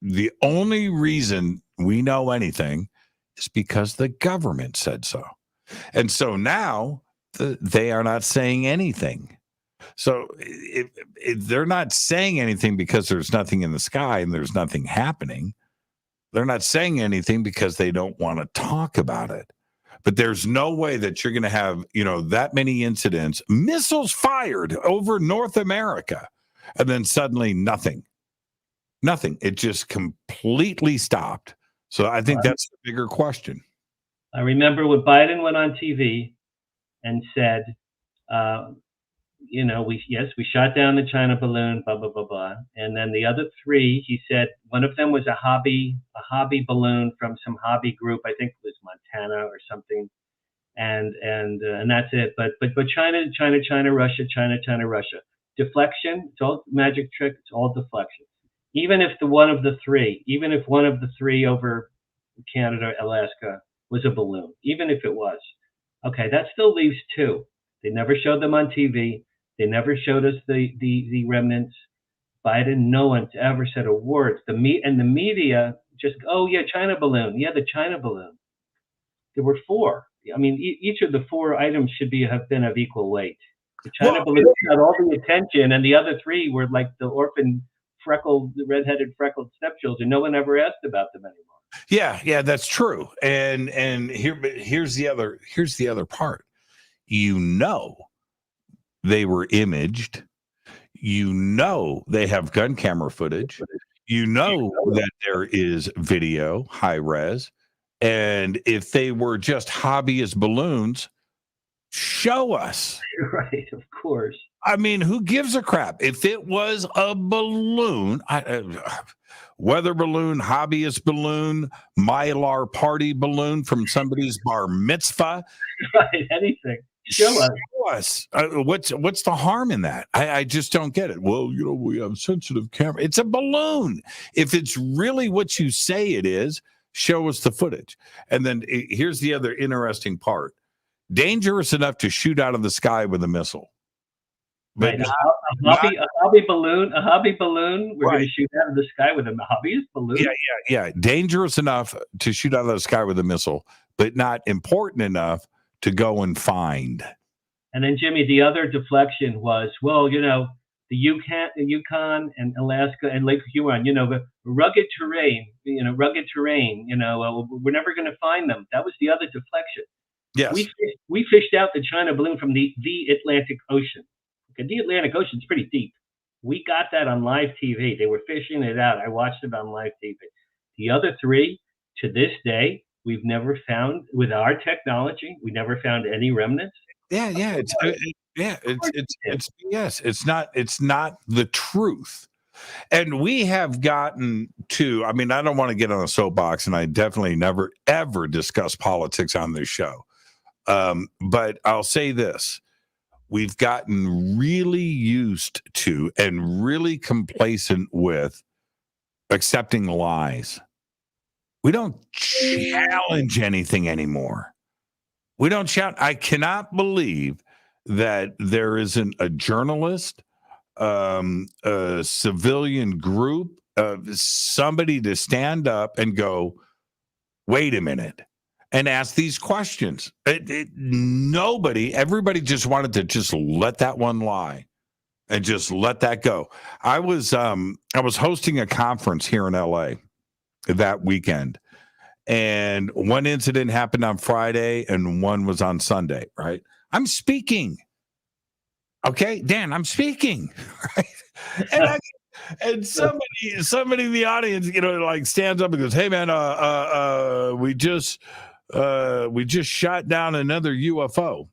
the only reason we know anything is because the government said so. And so now they are not saying anything. So if they're not saying anything because there's nothing in the sky and there's nothing happening. They're not saying anything because they don't want to talk about it. But there's no way that you're going to have, that many incidents, missiles fired over North America, and then suddenly nothing. Nothing. It just completely stopped. So I think that's the bigger question. I remember when Biden went on TV and said, we shot down the China balloon, blah, blah, blah, blah. And then the other three, he said, one of them was a hobby balloon from some hobby group. I think it was Montana or something. And that's it. But China, Russia, China, Russia. Deflection, it's all magic trick. It's all deflection. Even if one of the three over Canada, Alaska was a balloon, even if it was. Okay, that still leaves two. They never showed them on TV. They never showed us the remnants. Biden, no one's ever said a word. The media just, China balloon. Yeah, the China balloon. There were four. I mean, each of the four items should have been of equal weight. The China balloon got all the attention, and the other three were like the orphan redheaded freckled stepchildren. No one ever asked about them anymore. Yeah, that's true. And here's the other part. They were imaged. They have gun camera footage. That there is video, high res. And if they were just hobbyist balloons, show us. Right, of course. I mean, who gives a crap? If it was a balloon, weather balloon, hobbyist balloon, Mylar party balloon from somebody's bar mitzvah. Right, anything. Show us. What's the harm in that? I just don't get it. Well, we have sensitive camera. It's a balloon. If it's really what you say it is, show us the footage. And then here's the other interesting part. Dangerous enough to shoot out of the sky with a missile. But right. A hobby balloon. We're going to shoot out of the sky with a hobbyist balloon. Yeah. Dangerous enough to shoot out of the sky with a missile, but not important enough to go and find. And then, Jimmy, the other deflection was, the Yukon and Alaska and Lake Huron, the rugged terrain, we're never going to find them. That was the other deflection. Yes. We fished out the China balloon from the Atlantic Ocean. Okay, the Atlantic Ocean's pretty deep. We got that on live TV. They were fishing it out. I watched it on live TV. The other three, to this day, we've never found, with our technology, we never found any remnants. It's not the truth. And we have gotten to, I mean, I don't want to get on a soapbox, and I definitely never, ever discuss politics on this show. But I'll say this. We've gotten really used to and really complacent with accepting lies. We don't challenge anything anymore. We don't shout. I cannot believe that there isn't a journalist, a civilian group, somebody to stand up and go, wait a minute, and ask these questions. Everybody just wanted to just let that one lie and just let that go. I was hosting a conference here in LA that weekend, and one incident happened on Friday and one was on Sunday, right? I'm speaking. Okay, Dan, I'm speaking. Right? And somebody in the audience, stands up and goes, "Hey man, we just shot down another UFO."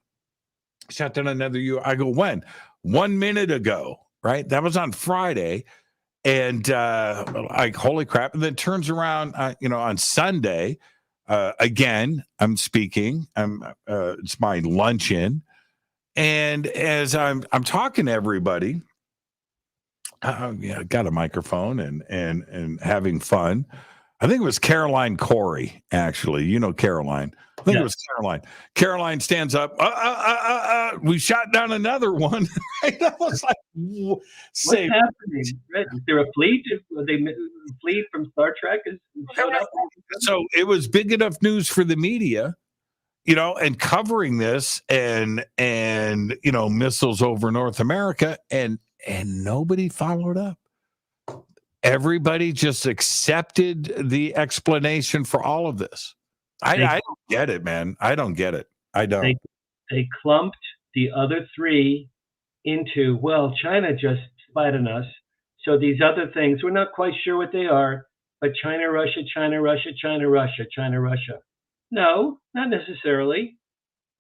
Shot down another UFO. I go, when? 1 minute ago, right? That was on Friday. And like, holy crap. And then turns around, on Sunday, again, I'm speaking. It's my luncheon. And as I'm talking to everybody, got a microphone and having fun. I think it was Caroline Corey, actually. You know Caroline. I think it was Caroline. Caroline stands up. We shot down another one. I was like, what's happening? Is there a fleet? They fleet from Star Trek is showed up? So it was big enough news for the media, and covering this and missiles over North America, and nobody followed up. Everybody just accepted the explanation for all of this. I don't get it, man. I don't get it. I don't. They clumped the other three into, well, China just spied on us. So these other things, we're not quite sure what they are, but China, Russia, China, Russia, China, Russia, China, Russia. No, not necessarily.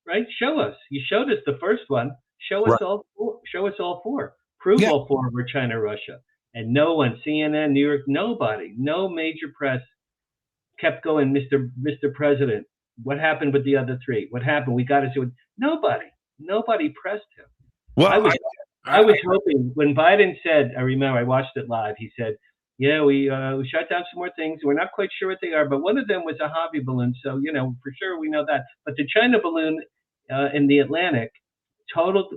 Right? Show us. You showed us the first one. Show us all four. Show us all four. Prove all four were China, Russia. And no one, CNN, New York, nobody, no major press kept going, Mr. President, what happened with the other three? What happened? We got to see what. Nobody pressed him. Well, I was hoping when Biden said, I remember I watched it live, he said, yeah, we shot down some more things. We're not quite sure what they are, but one of them was a hobby balloon. So, for sure we know that. But the China balloon in the Atlantic, total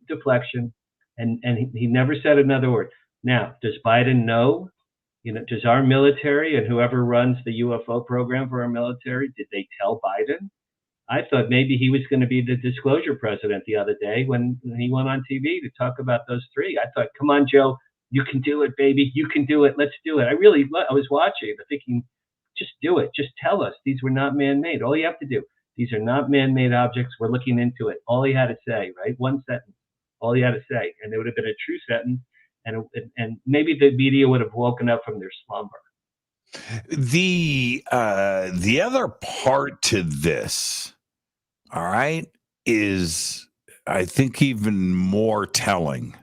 deflection, and he never said another word. Now, does Biden know? Does our military and whoever runs the UFO program for our military, did they tell Biden? I thought maybe he was going to be the disclosure president the other day when he went on TV to talk about those three. I thought, come on, Joe, you can do it, baby. You can do it. Let's do it. I was watching, thinking, just do it. Just tell us these were not man-made. All you have to do. These are not man-made objects. We're looking into it. All he had to say, right? One sentence. All he had to say. And it would have been a true sentence. And maybe the media would have woken up from their slumber. The other part to this, all right, is I think even more telling,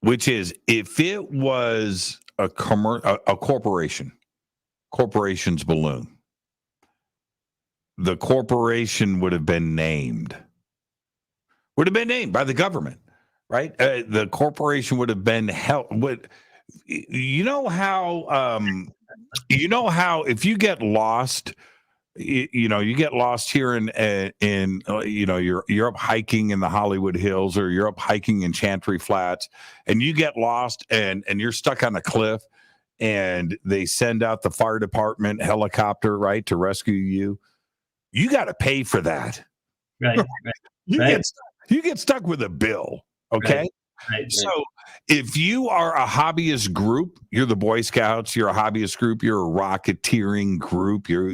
which is if it was a corporation's balloon, the corporation would have been named by the government. Right, the corporation would have been held. You know how if you get lost, you get lost here in you're up hiking in the Hollywood Hills or you're up hiking in Chantry Flats, and you get lost and you're stuck on a cliff, and they send out the fire department helicopter, right, to rescue you. You got to pay for that. Right. You get stuck with a bill. Okay. Right. So if you are a hobbyist group, you're the Boy Scouts, you're a hobbyist group, you're a rocketeering group, you're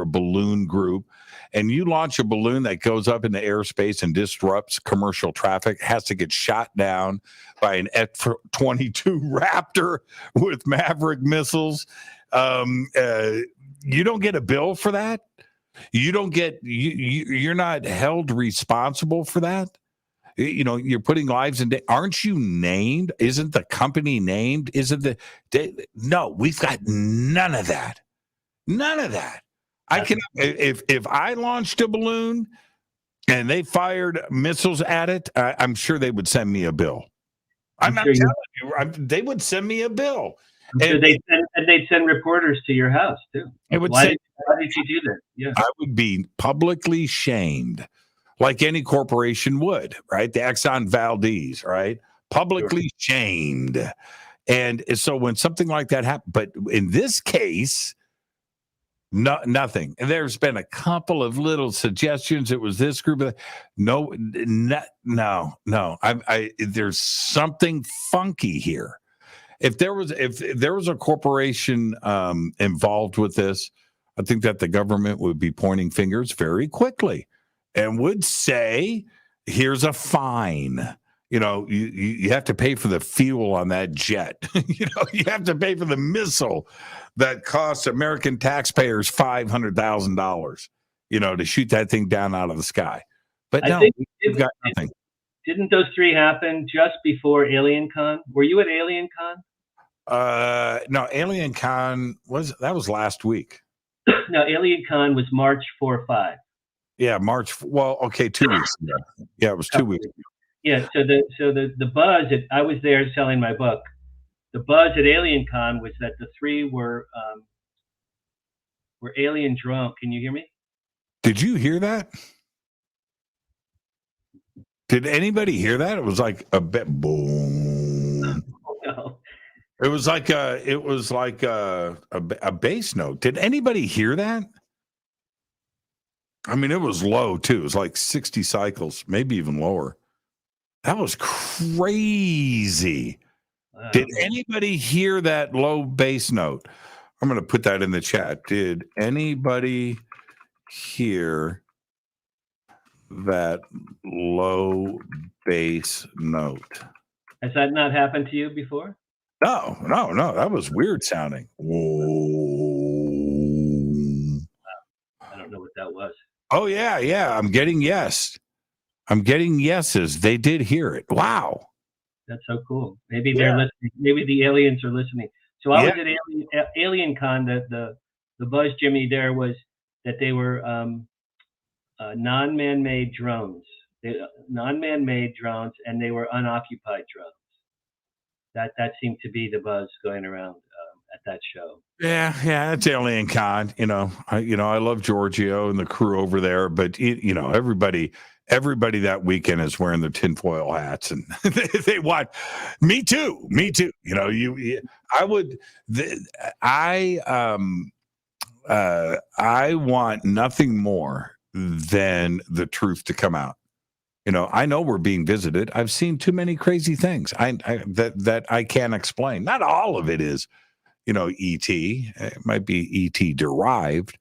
a balloon group, and you launch a balloon that goes up into airspace and disrupts commercial traffic, has to get shot down by an F-22 Raptor with Maverick missiles. You don't get a bill for that. You're not held responsible for that. You're putting lives in. Aren't you named? Isn't the company named? No, we've got none of that. None of that. I can, if I launched a balloon and they fired missiles at it, I'm sure they would send me a bill. I'm not telling you, they would send me a bill. And they'd send reporters to your house too. Why did you do that? Yeah, I would be publicly shamed. Like any corporation would, right? The Exxon Valdez, right? Publicly shamed. And so when something like that happened, but in this case, nothing. And there's been a couple of little suggestions. It was this group. No. There's something funky here. If there was a corporation involved with this, I think that the government would be pointing fingers very quickly and would say, here's a fine. You have to pay for the fuel on that jet. You have to pay for the missile that costs American taxpayers $500,000, to shoot that thing down out of the sky. But I no, think we've got nothing. Didn't those three happen just before Alien Con? Were you at Alien Con? No, Alien Con was last week. No, Alien Con was March 4 or 5. Yeah, March. Well, okay, 2 weeks ago. Yeah, it was 2 weeks ago. Yeah, so the buzz I was there selling my book. The buzz at Alien Con was that the three were alien drunk. Can you hear me? Did you hear that? Did anybody hear that? It was like a bit boom. Oh, no. It was like a bass note. Did anybody hear that? I mean, it was low too. It was like 60 cycles, maybe even lower. That was crazy. Wow. Did anybody hear that low bass note? I'm going to put that in the chat. Did anybody hear that low bass note? Has that not happened to you before? No. That was weird sounding. Whoa. I don't know what that was. Oh, yeah. I'm getting yeses. They did hear it. Wow. That's so cool. Maybe they're listening. Maybe the aliens are listening. So I was at Alien Con. The buzz, Jimmy, there was that they were non-man-made drones. Non-man-made drones, and they were unoccupied drones. That seemed to be the buzz going around at that show. Yeah, it's Alien Con. I love Giorgio and the crew over there, but everybody that weekend is wearing their tinfoil hats, and they want me too. I want nothing more than the truth to come out. I know we're being visited. I've seen too many crazy things that I can't explain. Not all of it is, ET. It might be ET derived.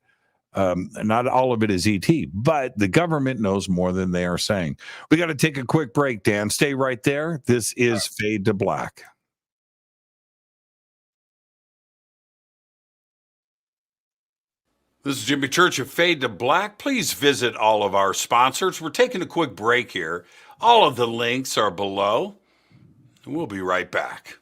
Not all of it is ET, but the government knows more than they are saying. We got to take a quick break, Dan. Stay right there. This is Fade to Black. This is Jimmy Church of Fade to Black. Please visit all of our sponsors. We're taking a quick break here. All of the links are below. We'll be right back.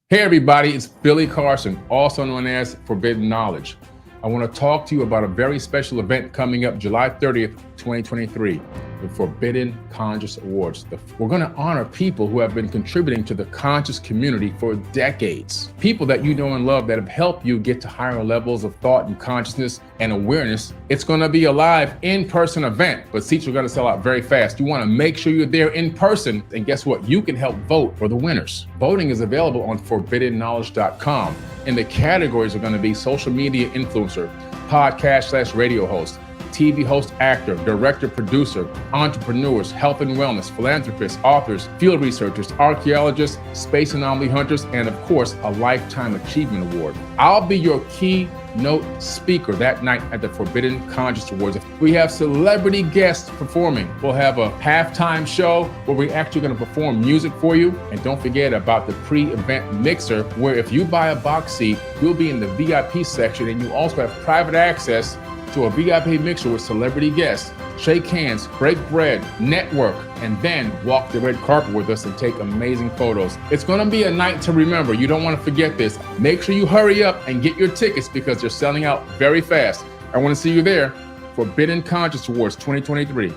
Hey everybody, it's Billy Carson, also known as Forbidden Knowledge. I want to talk to you about a very special event coming up July 30th, 2023, the Forbidden Conscious Awards. We're going to honor people who have been contributing to the conscious community for decades. People that you know and love that have helped you get to higher levels of thought and consciousness and awareness. It's going to be a live in-person event, but seats are going to sell out very fast. You want to make sure you're there in person, and guess what? You can help vote for the winners. Voting is available on forbiddenknowledge.com, and the categories are going to be social media influencer, podcast/radio host, TV host, actor, director, producer, entrepreneurs, health and wellness, philanthropists, authors, field researchers, archaeologists, space anomaly hunters, and of course, a Lifetime Achievement Award. I'll be your keynote speaker that night at the Forbidden Conscious Awards. We have celebrity guests performing. We'll have a halftime show where we're actually going to perform music for you. And don't forget about the pre-event mixer, where if you buy a box seat, you'll be in the VIP section, and you also have private access to a VIP mixer with celebrity guests, shake hands, break bread, network, and then walk the red carpet with us and take amazing photos. It's going to be a night to remember. You don't want to forget this. Make sure you hurry up and get your tickets because they're selling out very fast. I want to see you there. Forbidden Conscious Awards 2023.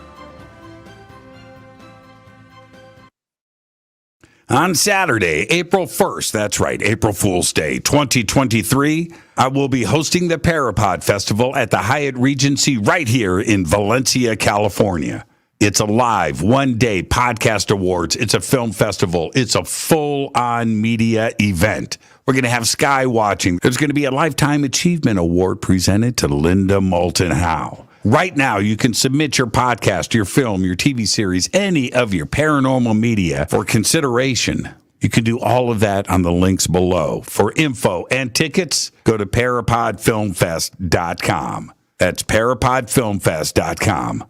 On Saturday, April 1st, that's right, April Fool's Day, 2023, I will be hosting the Parapod Festival at the Hyatt Regency right here in Valencia, California. It's a live one-day podcast awards. It's a film festival. It's a full-on media event. We're going to have sky watching. There's going to be a Lifetime Achievement Award presented to Linda Moulton Howe. Right now, you can submit your podcast, your film, your TV series, any of your paranormal media for consideration. You can do all of that on the links below. For info and tickets, go to parapodfilmfest.com. That's parapodfilmfest.com.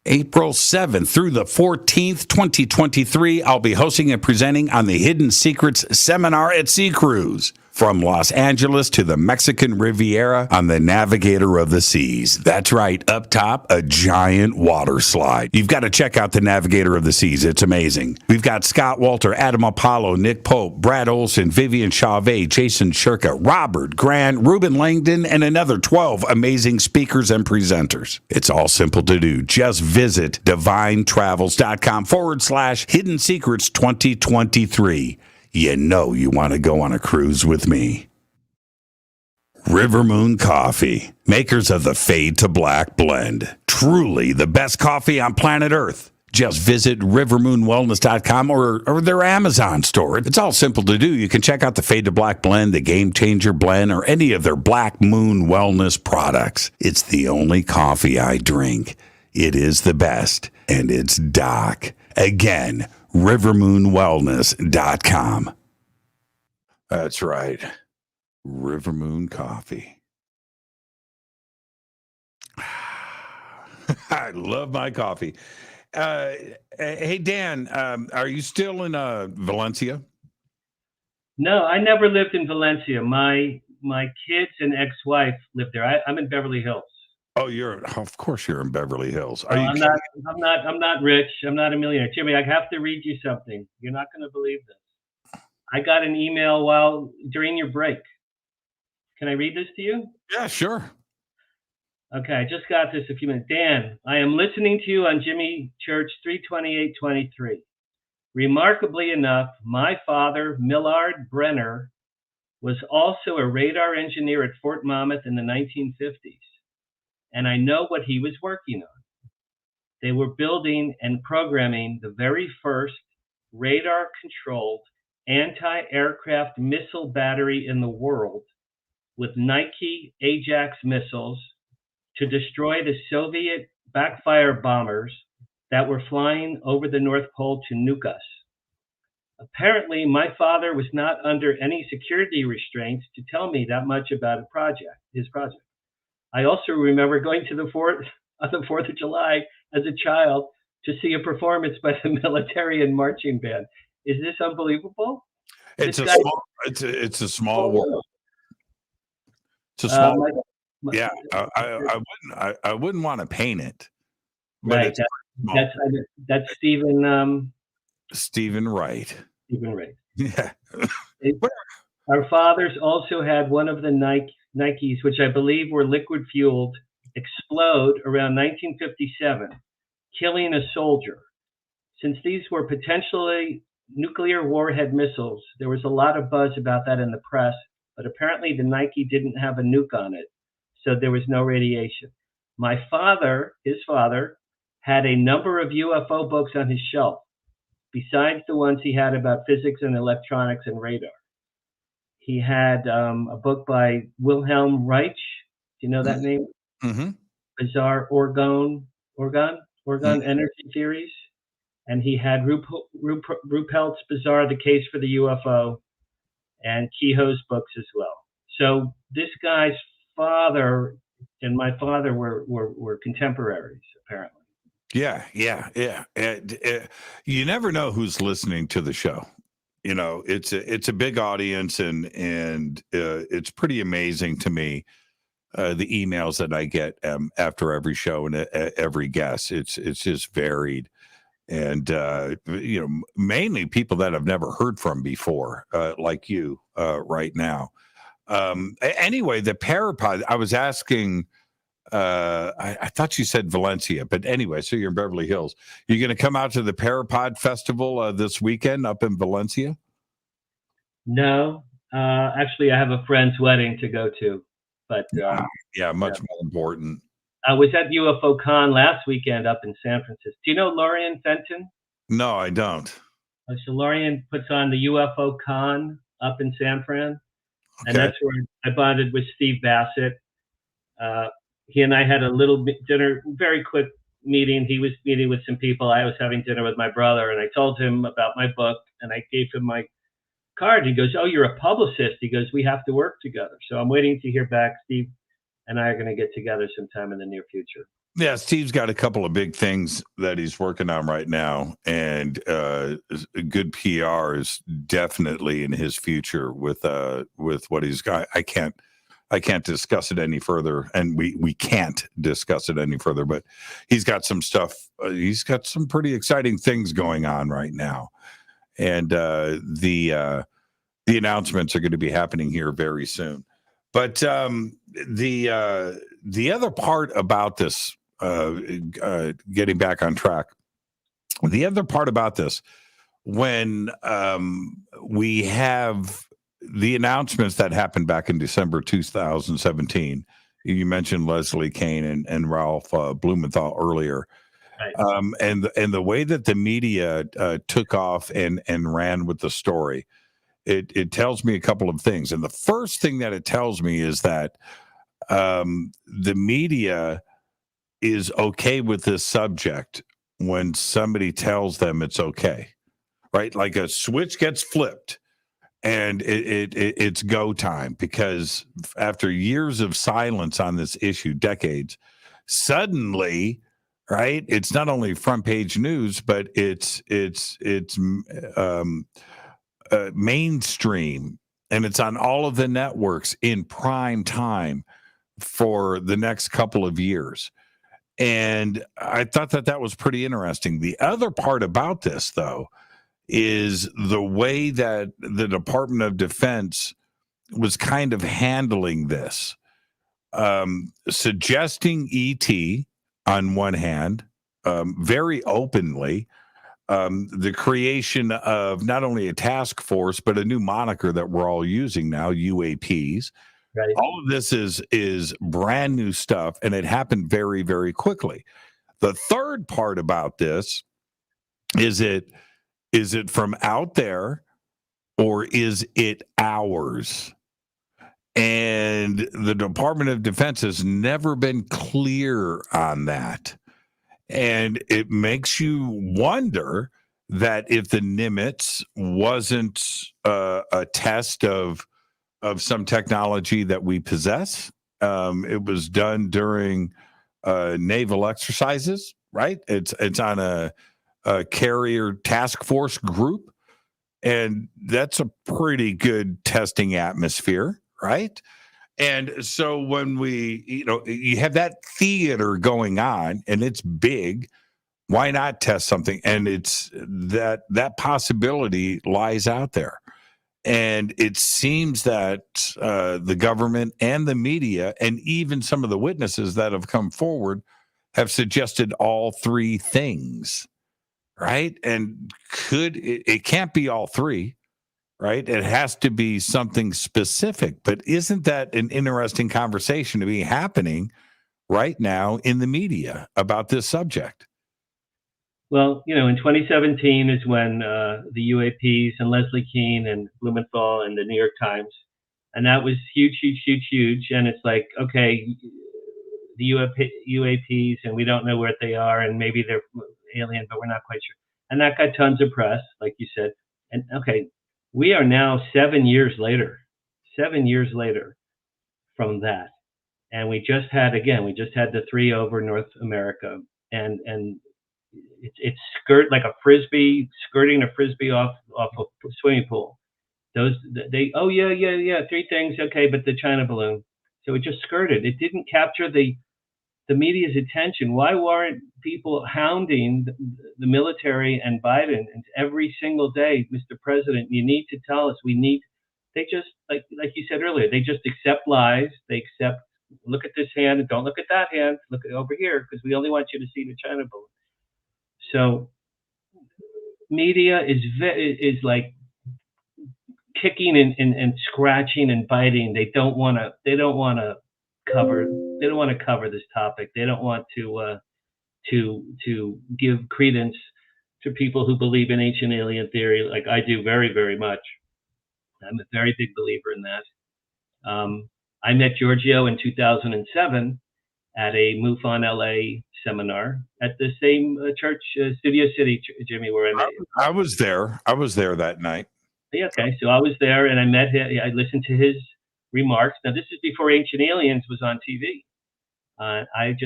April 7th through the 14th, 2023, I'll be hosting and presenting on the Hidden Secrets Seminar at Sea Cruise. From Los Angeles to the Mexican Riviera on the Navigator of the Seas. That's right, up top, a giant water slide. You've got to check out the Navigator of the Seas. It's amazing. We've got Scott Walter, Adam Apollo, Nick Pope, Brad Olson, Vivian Chauvet, Jason Shirka, Robert Grant, Ruben Langdon, and another 12 amazing speakers and presenters. It's all simple to do. Just visit divinetravels.com/Hidden Secrets 2023. You know you want to go on a cruise with me. River Moon Coffee, makers of the Fade to Black blend. Truly the best coffee on planet Earth. Just visit rivermoonwellness.com or their Amazon store. It's all simple to do. You can check out the Fade to Black blend, the Game Changer blend, or any of their Black Moon wellness products. It's the only coffee I drink. It is the best, and it's Doc. Again, rivermoonwellness.com. That's right. River Moon Coffee. I love my coffee. Hey, Dan, are you still in Valencia? No, I never lived in Valencia. My kids and ex-wife lived there. I'm in Beverly Hills. Oh, of course you're in Beverly Hills. I'm not rich. I'm not a millionaire. Jimmy, I have to read you something. You're not going to believe this. I got an email during your break. Can I read this to you? Yeah, sure. Okay, I just got this a few minutes. Dan, I am listening to you on Jimmy Church 32823. Remarkably enough, my father, Millard Brenner, was also a radar engineer at Fort Monmouth in the 1950s. And I know what he was working on. They were building and programming the very first radar-controlled anti-aircraft missile battery in the world with Nike Ajax missiles to destroy the Soviet backfire bombers that were flying over the North Pole to nuke us. Apparently, my father was not under any security restraints to tell me that much about his project. I also remember going to the 4th of July as a child to see a performance by the military and marching band. Is this unbelievable? It's a small world. It's a small world. Yeah, I wouldn't want to paint it. Right. That's Stephen. Stephen Wright. Stephen Wright. Yeah. Our fathers also had one of the Nikes, which I believe were liquid fueled, explode around 1957, killing a soldier. Since these were potentially nuclear warhead missiles, there was a lot of buzz about that in the press, but apparently the Nike didn't have a nuke on it, so there was no radiation. His father, had a number of UFO books on his shelf, besides the ones he had about physics and electronics and radar. He had a book by Wilhelm Reich. Do you know that name? Mm-hmm. Bizarre Orgone Energy Theories. And he had Ruppelt's Bizarre, The Case for the UFO, and Kehoe's books as well. So this guy's father and my father were contemporaries, apparently. Yeah. You never know who's listening to the show. You know, it's a big audience, and it's pretty amazing to me, the emails that I get after every show and every guest. It's just varied, and mainly people that I've never heard from before, like you right now. Anyway, the Parapod, I was asking. I thought you said Valencia, but anyway, so you're in Beverly Hills. You're going to come out to the Parapod Festival this weekend up in Valencia? No, actually, I have a friend's wedding to go to, but much more important. I was at UFO Con last weekend up in San Francisco. Do you know Lorian Fenton? No, I don't. So Lorian puts on the UFO Con up in San Fran, and that's where I bonded with Steve Bassett. He and I had a little dinner, very quick meeting. He was meeting with some people. I was having dinner with my brother, and I told him about my book, and I gave him my card. He goes, "Oh, you're a publicist." He goes, "We have to work together." So I'm waiting to hear back. Steve and I are going to get together sometime in the near future. Yeah, Steve's got a couple of big things that he's working on right now, and good PR is definitely in his future with what he's got. I can't discuss it any further, and we can't discuss it any further. But he's got some stuff. He's got some pretty exciting things going on right now, and the announcements are going to be happening here very soon. But the other part about this, getting back on track, the other part about this, when we have the announcements that happened back in December 2017, you mentioned Leslie Kean and Ralph Blumenthal earlier, Right. and the way that the media took off and ran with the story. It tells me a couple of things. And the first thing that it tells me is that the media is okay with this subject when somebody tells them it's okay, right? Like a switch gets flipped and it's go time, because after years of silence on this issue, decades, suddenly, right, it's not only front page news, but it's mainstream, and it's on all of the networks in prime time for the next couple of years. And I thought that was pretty interesting. The other part about this, though, is the way that the Department of Defense was kind of handling this, suggesting ET on one hand, very openly, the creation of not only a task force, but a new moniker that we're all using now, UAPs. Right. All of this is brand new stuff, and it happened very, very quickly. The third part about this is it from out there, or is it ours? And the Department of Defense has never been clear on that. And it makes you wonder that if the Nimitz wasn't a test of some technology that we possess, it was done during naval exercises, right? It's on a carrier task force group, and that's a pretty good testing atmosphere, right? And so when you have that theater going on and it's big, why not test something? And it's that possibility lies out there. And it seems that the government and the media and even some of the witnesses that have come forward have suggested all three things, right? And it can't be all three, right? It has to be something specific. But isn't that an interesting conversation to be happening right now in the media about this subject? Well, in 2017 is when the UAPs and Leslie Kean and Blumenthal and the New York Times, and that was huge, huge, huge, huge. And it's like, okay, the UAPs, and we don't know where they are, and maybe they're alien, but we're not quite sure. And that got tons of press, like you said. And okay, we are now 7 years later from that. And we just had the three over North America, and it's like a frisbee, skirting a frisbee off a swimming pool. Three things, okay, but the China balloon. So it just skirted. It didn't capture the media's attention. Why weren't people hounding the military and Biden every single day? Mr. President, you need to tell us. They just, like you said earlier, they just accept lies. They accept, look at this hand and don't look at that hand. Look over here, because we only want you to see the China balloon. So media is like kicking and scratching and biting. They don't want to cover this topic. They don't want to give credence to people who believe in ancient alien theory, like I do very, very much. I'm a very big believer in that. I met Giorgio in 2007 at a MUFON LA seminar at the same church, Studio City, Jimmy, where I met you. I was there that night. Yeah, okay, so I was there and I met him. I listened to his remarks. Now, this is before Ancient Aliens was on TV. I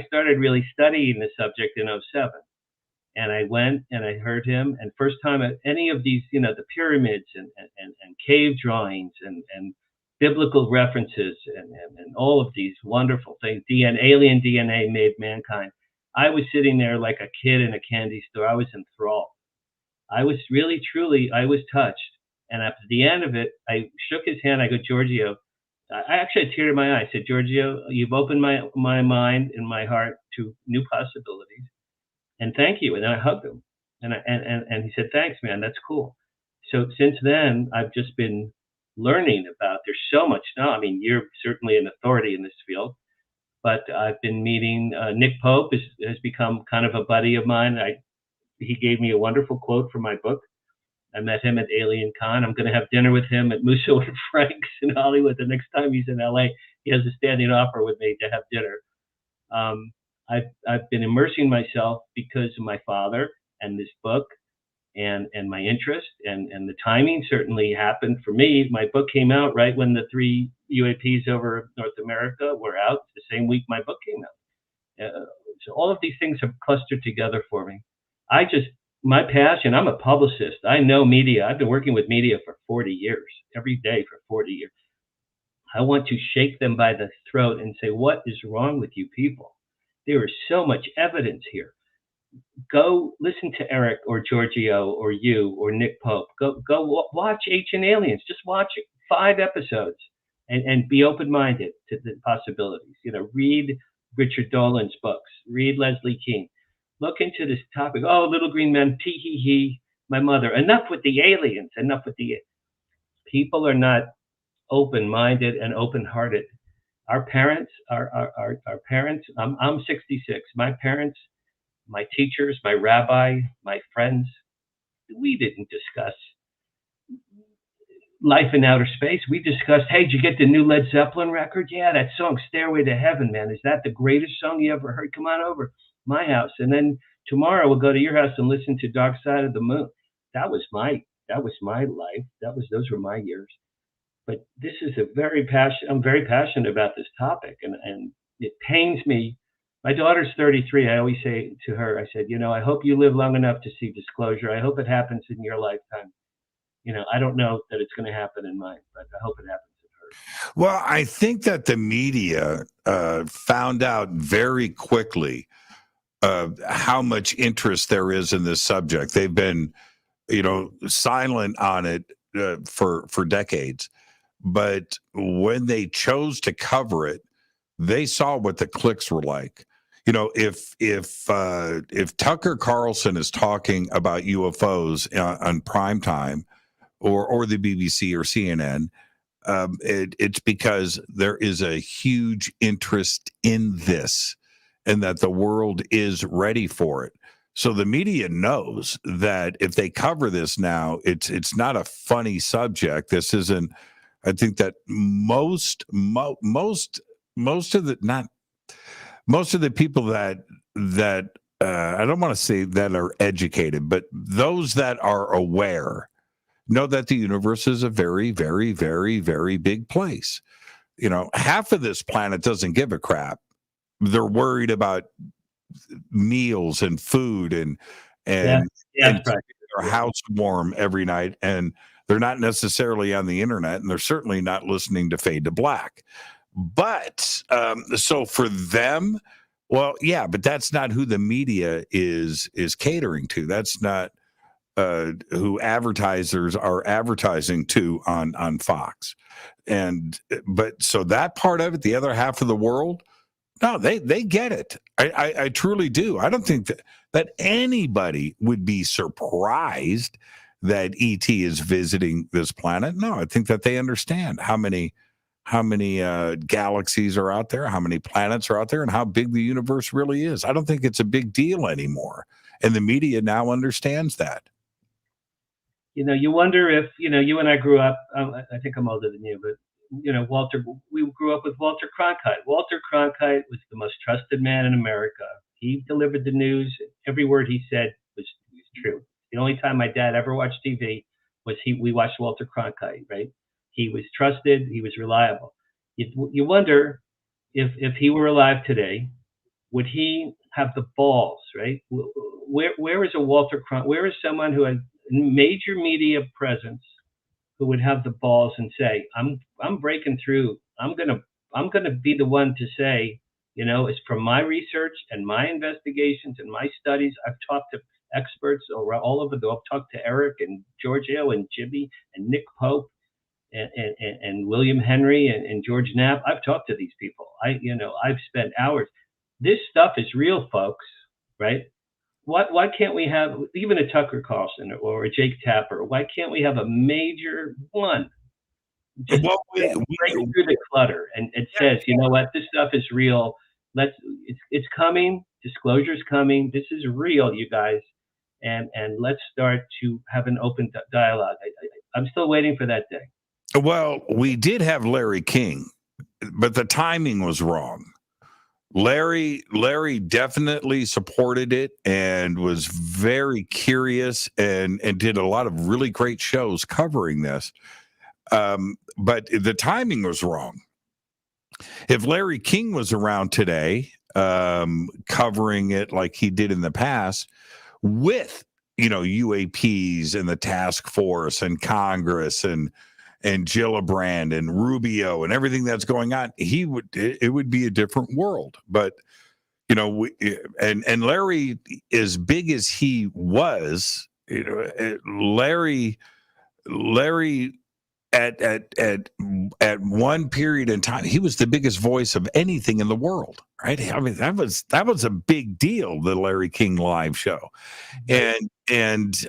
started really studying the subject in '07. And I went and I heard him. And first time at any of these, the pyramids and cave drawings and biblical references and all of these wonderful things, alien DNA made mankind. I was sitting there like a kid in a candy store. I was enthralled. I was really, truly, I was touched. And at the end of it, I shook his hand. I go, Giorgio, I actually had a tear in my eye. I said, Giorgio, you've opened my mind and my heart to new possibilities. And thank you. And then I hugged him, and he said, thanks, man. That's cool. So since then, I've just been learning about. There's so much now. I mean, you're certainly an authority in this field, but I've been meeting Nick Pope has become kind of a buddy of mine. He gave me a wonderful quote from my book. I met him at Alien Con. I'm going to have dinner with him at Musso and Frank's in Hollywood. The next time he's in LA, he has a standing offer with me to have dinner. I've been immersing myself because of my father and this book and my interest and the timing certainly happened for me. My book came out right when the 3 UAPs over North America were out. The same week my book came out. So all of these things have clustered together for me. My passion, I'm a publicist. I know media. I've been working with media for 40 years, every day for 40 years. I want to shake them by the throat and say, what is wrong with you people? There is so much evidence here. Go listen to Eric or Giorgio or you or Nick Pope. Go watch Ancient Aliens. Just watch 5 episodes and be open-minded to the possibilities. Read Richard Dolan's books. Read Leslie Kean. Look into this topic. Oh, little green men, tee hee hee, my mother. Enough with the aliens. Enough with the people are not open-minded and open-hearted. Our parents, our parents. I'm 66. My parents, my teachers, my rabbi, my friends. We didn't discuss life in outer space. We discussed, hey, did you get the new Led Zeppelin record? Yeah, that song, Stairway to Heaven, man. Is that the greatest song you ever heard? Come on over my house. And then tomorrow we'll go to your house and listen to Dark Side of the Moon. That was my life. Those were my years. But this is I'm very passionate about this topic, and it pains me. My daughter's 33. I always say to her, I said, I hope you live long enough to see disclosure. I hope it happens in your lifetime. I don't know that it's going to happen in mine, but I hope it happens in hers. Well, I think that the media found out very quickly how much interest there is in this subject. They've been, silent on it for decades. But when they chose to cover it, they saw what the clicks were like. If Tucker Carlson is talking about UFOs on primetime or the BBC or CNN, it's because there is a huge interest in this and that the world is ready for it. So the media knows that if they cover this now, it's not a funny subject. This isn't. I think that most of the people that I don't want to say that are educated, but those that are aware know that the universe is a very, very, very, very big place. Half of this planet doesn't give a crap. They're worried about meals and food and right. their house warm every night, and they're not necessarily on the internet, and they're certainly not listening to Fade to Black. But so for them, well, yeah, but that's not who the media is catering to. That's not who advertisers are advertising to on Fox. But so that part of it, the other half of the world, no, they get it. I truly do. I don't think that anybody would be surprised that ET is visiting this planet. No, I think that they understand how many galaxies are out there, how many planets are out there, and how big the universe really is. I don't think it's a big deal anymore. And the media now understands that. You wonder if, you and I grew up, I think I'm older than you, but, we grew up with Walter Cronkite. Walter Cronkite was the most trusted man in America. He delivered the news. Every word he said was true. The only time my dad ever watched TV was we watched Walter Cronkite, right? He was trusted. He was reliable. You wonder if he were alive today, would he have the balls, right? Where is a Walter Cronkite? Where is someone who had major media presence who would have the balls and say, I'm breaking through. I'm gonna be the one to say, you know, it's from my research and my investigations and my studies. I've talked to experts all over the world. I've talked to Eric and Giorgio and Jimmy and Nick Pope and William Henry and George Knapp. I've talked to these people. I've spent hours. This stuff is real, folks, right? Why can't we have even a Tucker Carlson or a Jake Tapper? Why can't we have a major one just Well, break through the clutter and it says, you know what, this stuff is real. It's coming. Disclosure's coming. This is real, you guys, and let's start to have an open dialogue. I'm still waiting for that day. Well, we did have Larry King, but the timing was wrong. Larry definitely supported it and was very curious and did a lot of really great shows covering this. But the timing was wrong. If Larry King was around today, covering it like he did in the past with, UAPs and the task force and Congress and Gillibrand and Rubio and everything that's going on, it would be a different world. But and Larry, as big as he was, Larry at one period in time, he was the biggest voice of anything in the world, right? I mean, that was a big deal, the Larry King live show, and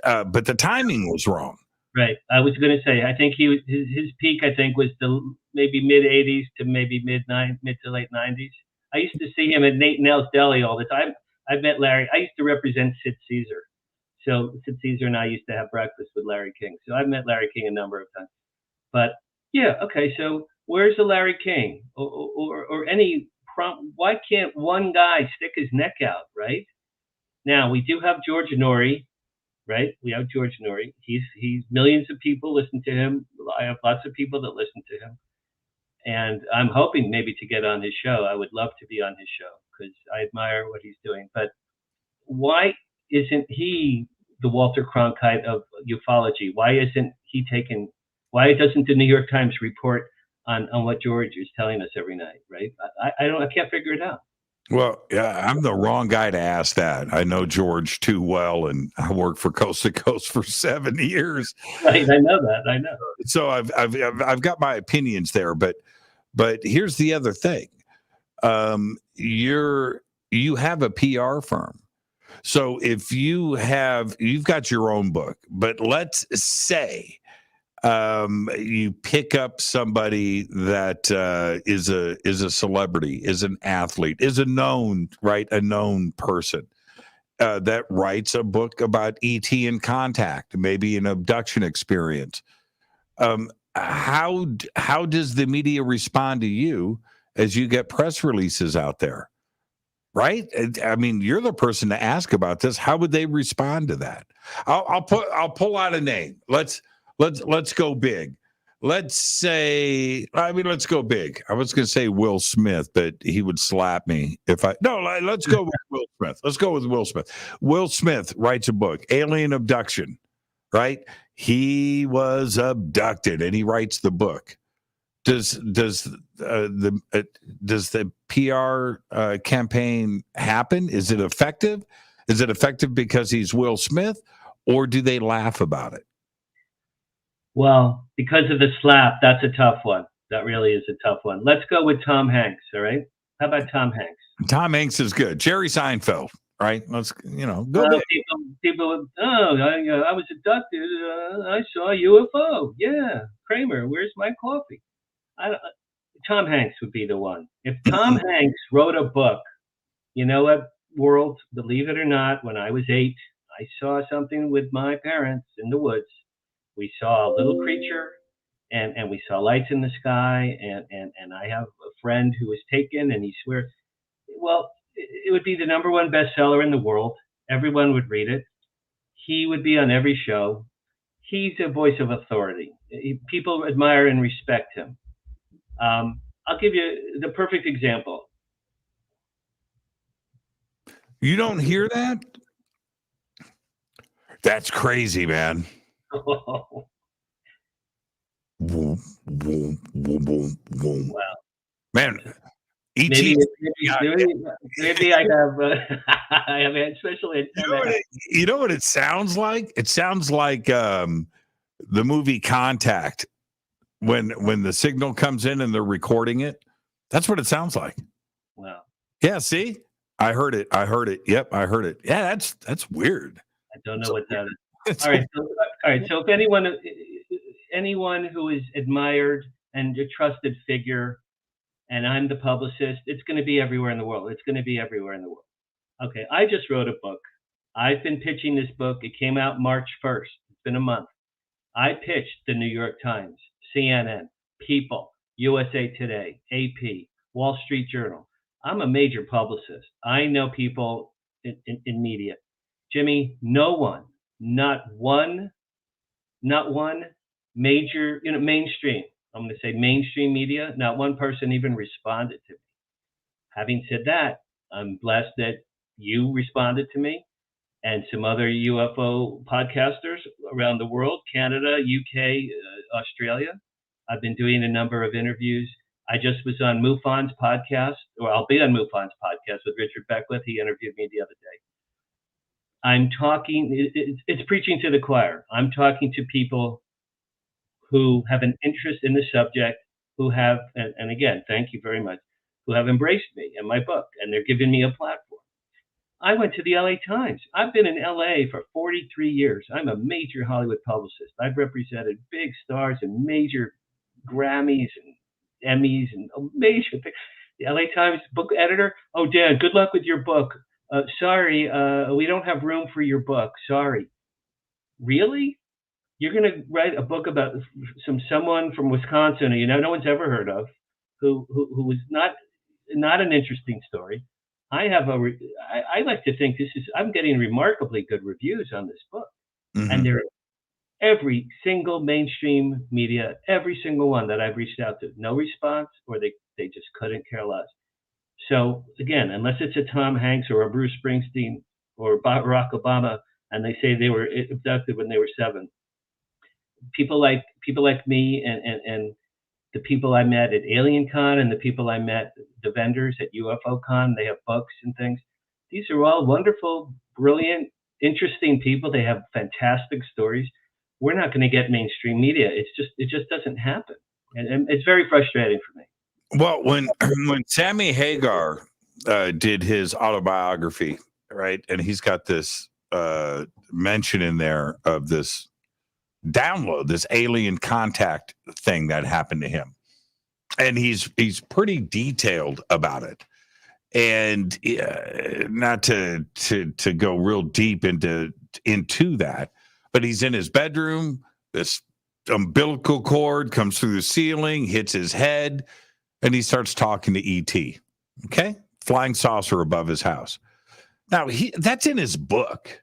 but the timing was wrong. Right. I was going to say, I think his peak, I think, was the maybe mid '80s to maybe mid to late '90s. I used to see him at Nate Nell's Deli all the time. I met Larry. I used to represent Sid Caesar. So Sid Caesar and I used to have breakfast with Larry King. So I've met Larry King a number of times. But yeah, okay. So where's the Larry King or any why can't one guy stick his neck out, right? Now we do have George Norrie. Right, we have George Norrie. He's millions of people listen to him. I have lots of people that listen to him, and I'm hoping maybe to get on his show. I would love to be on his show because I admire what he's doing. But why isn't he the Walter Cronkite of ufology? Why isn't he taken? Why doesn't the New York Times report on what George is telling us every night? Right, I can't figure it out. Well, yeah, I'm the wrong guy to ask that. I know George too well, and I worked for Coast to Coast for 7 years. Right, I know that. I know. So I've got my opinions there, but here's the other thing. You have a PR firm, so if you've got your own book, but let's say you pick up somebody that is a celebrity, is an athlete, is a known person that writes a book about ET in contact, maybe an abduction experience. How does the media respond to you as you get press releases out there? Right? I mean, you're the person to ask about this. How would they respond to that? I'll pull out a name. Let's go big. Let's go big. I was going to say Will Smith, but he would slap me if let's go with Will Smith. Let's go with Will Smith. Will Smith writes a book, Alien Abduction, right? He was abducted and he writes the book. Does the PR campaign happen? Is it effective? Is it effective because he's Will Smith, or do they laugh about it? Well, because of the slap, that's a tough one. That really is a tough one. Let's go with Tom Hanks, all right? How about Tom Hanks? Tom Hanks is good. Jerry Seinfeld, right? Let's, go. People, I was abducted. I saw a UFO. Yeah, Kramer, where's my coffee? Tom Hanks would be the one. If Tom Hanks wrote a book, you know what, world, believe it or not, when I was 8, I saw something with my parents in the woods. We saw a little creature, and we saw lights in the sky, and I have a friend who was taken, and he swears, well, it would be the #1 bestseller in the world. Everyone would read it. He would be on every show. He's a voice of authority. People admire and respect him. I'll give you the perfect example. You don't hear that? That's crazy, man. Boom, boom, boom, boom, boom. Wow. Man, Maybe I have I have a special antenna. You know what it sounds like? It sounds like the movie Contact when the signal comes in and they're recording it. That's what it sounds like. Wow. Yeah, see? I heard it. Yep, I heard it. Yeah, that's weird. I don't know what that is. All right. So if anyone who is admired and a trusted figure, and I'm the publicist, it's going to be everywhere in the world. Okay, I just wrote a book. I've been pitching this book. It came out March 1st. It's been a month. I pitched the New York Times, CNN, People, USA Today, AP, Wall Street Journal. I'm a major publicist. I know people in media. Jimmy, no one, not one major, mainstream. I'm going to say mainstream media, not one person even responded to me. Having said that, I'm blessed that you responded to me and some other UFO podcasters around the world, Canada, UK, Australia. I've been doing a number of interviews. I just was on MUFON's podcast, or I'll be on MUFON's podcast with Richard Beckwith. He interviewed me the other day. I'm talking, it's preaching to the choir. I'm talking to people who have an interest in the subject, who have, and again, thank you very much, who have embraced me and my book, and they're giving me a platform. I went to the LA Times. I've been in LA for 43 years. I'm a major Hollywood publicist. I've represented big stars and major Grammys and Emmys and major things. The LA Times book editor, oh, Dan, good luck with your book. Sorry, we don't have room for your book. Sorry. Really? You're going to write a book about someone from Wisconsin, no one's ever heard of, who was not an interesting story. I like to think I'm getting remarkably good reviews on this book. Mm-hmm. And they're every single mainstream media, every single one that I've reached out to, no response, or they just couldn't care less. So again, unless it's a Tom Hanks or a Bruce Springsteen or Barack Obama, and they say they were abducted when they were 7, people like me and the people I met at Alien Con and the people I met, the vendors at UFO Con, they have books and things. These are all wonderful, brilliant, interesting people. They have fantastic stories. We're not going to get mainstream media. It just doesn't happen. And it's very frustrating for me. Well, when Sammy Hagar did his autobiography, right, and he's got this mention in there of this download, this alien contact thing that happened to him, and he's pretty detailed about it, and not to go real deep into that, but he's in his bedroom. This umbilical cord comes through the ceiling, hits his head, and he starts talking to ET. Okay, flying saucer above his house. Now that's in his book.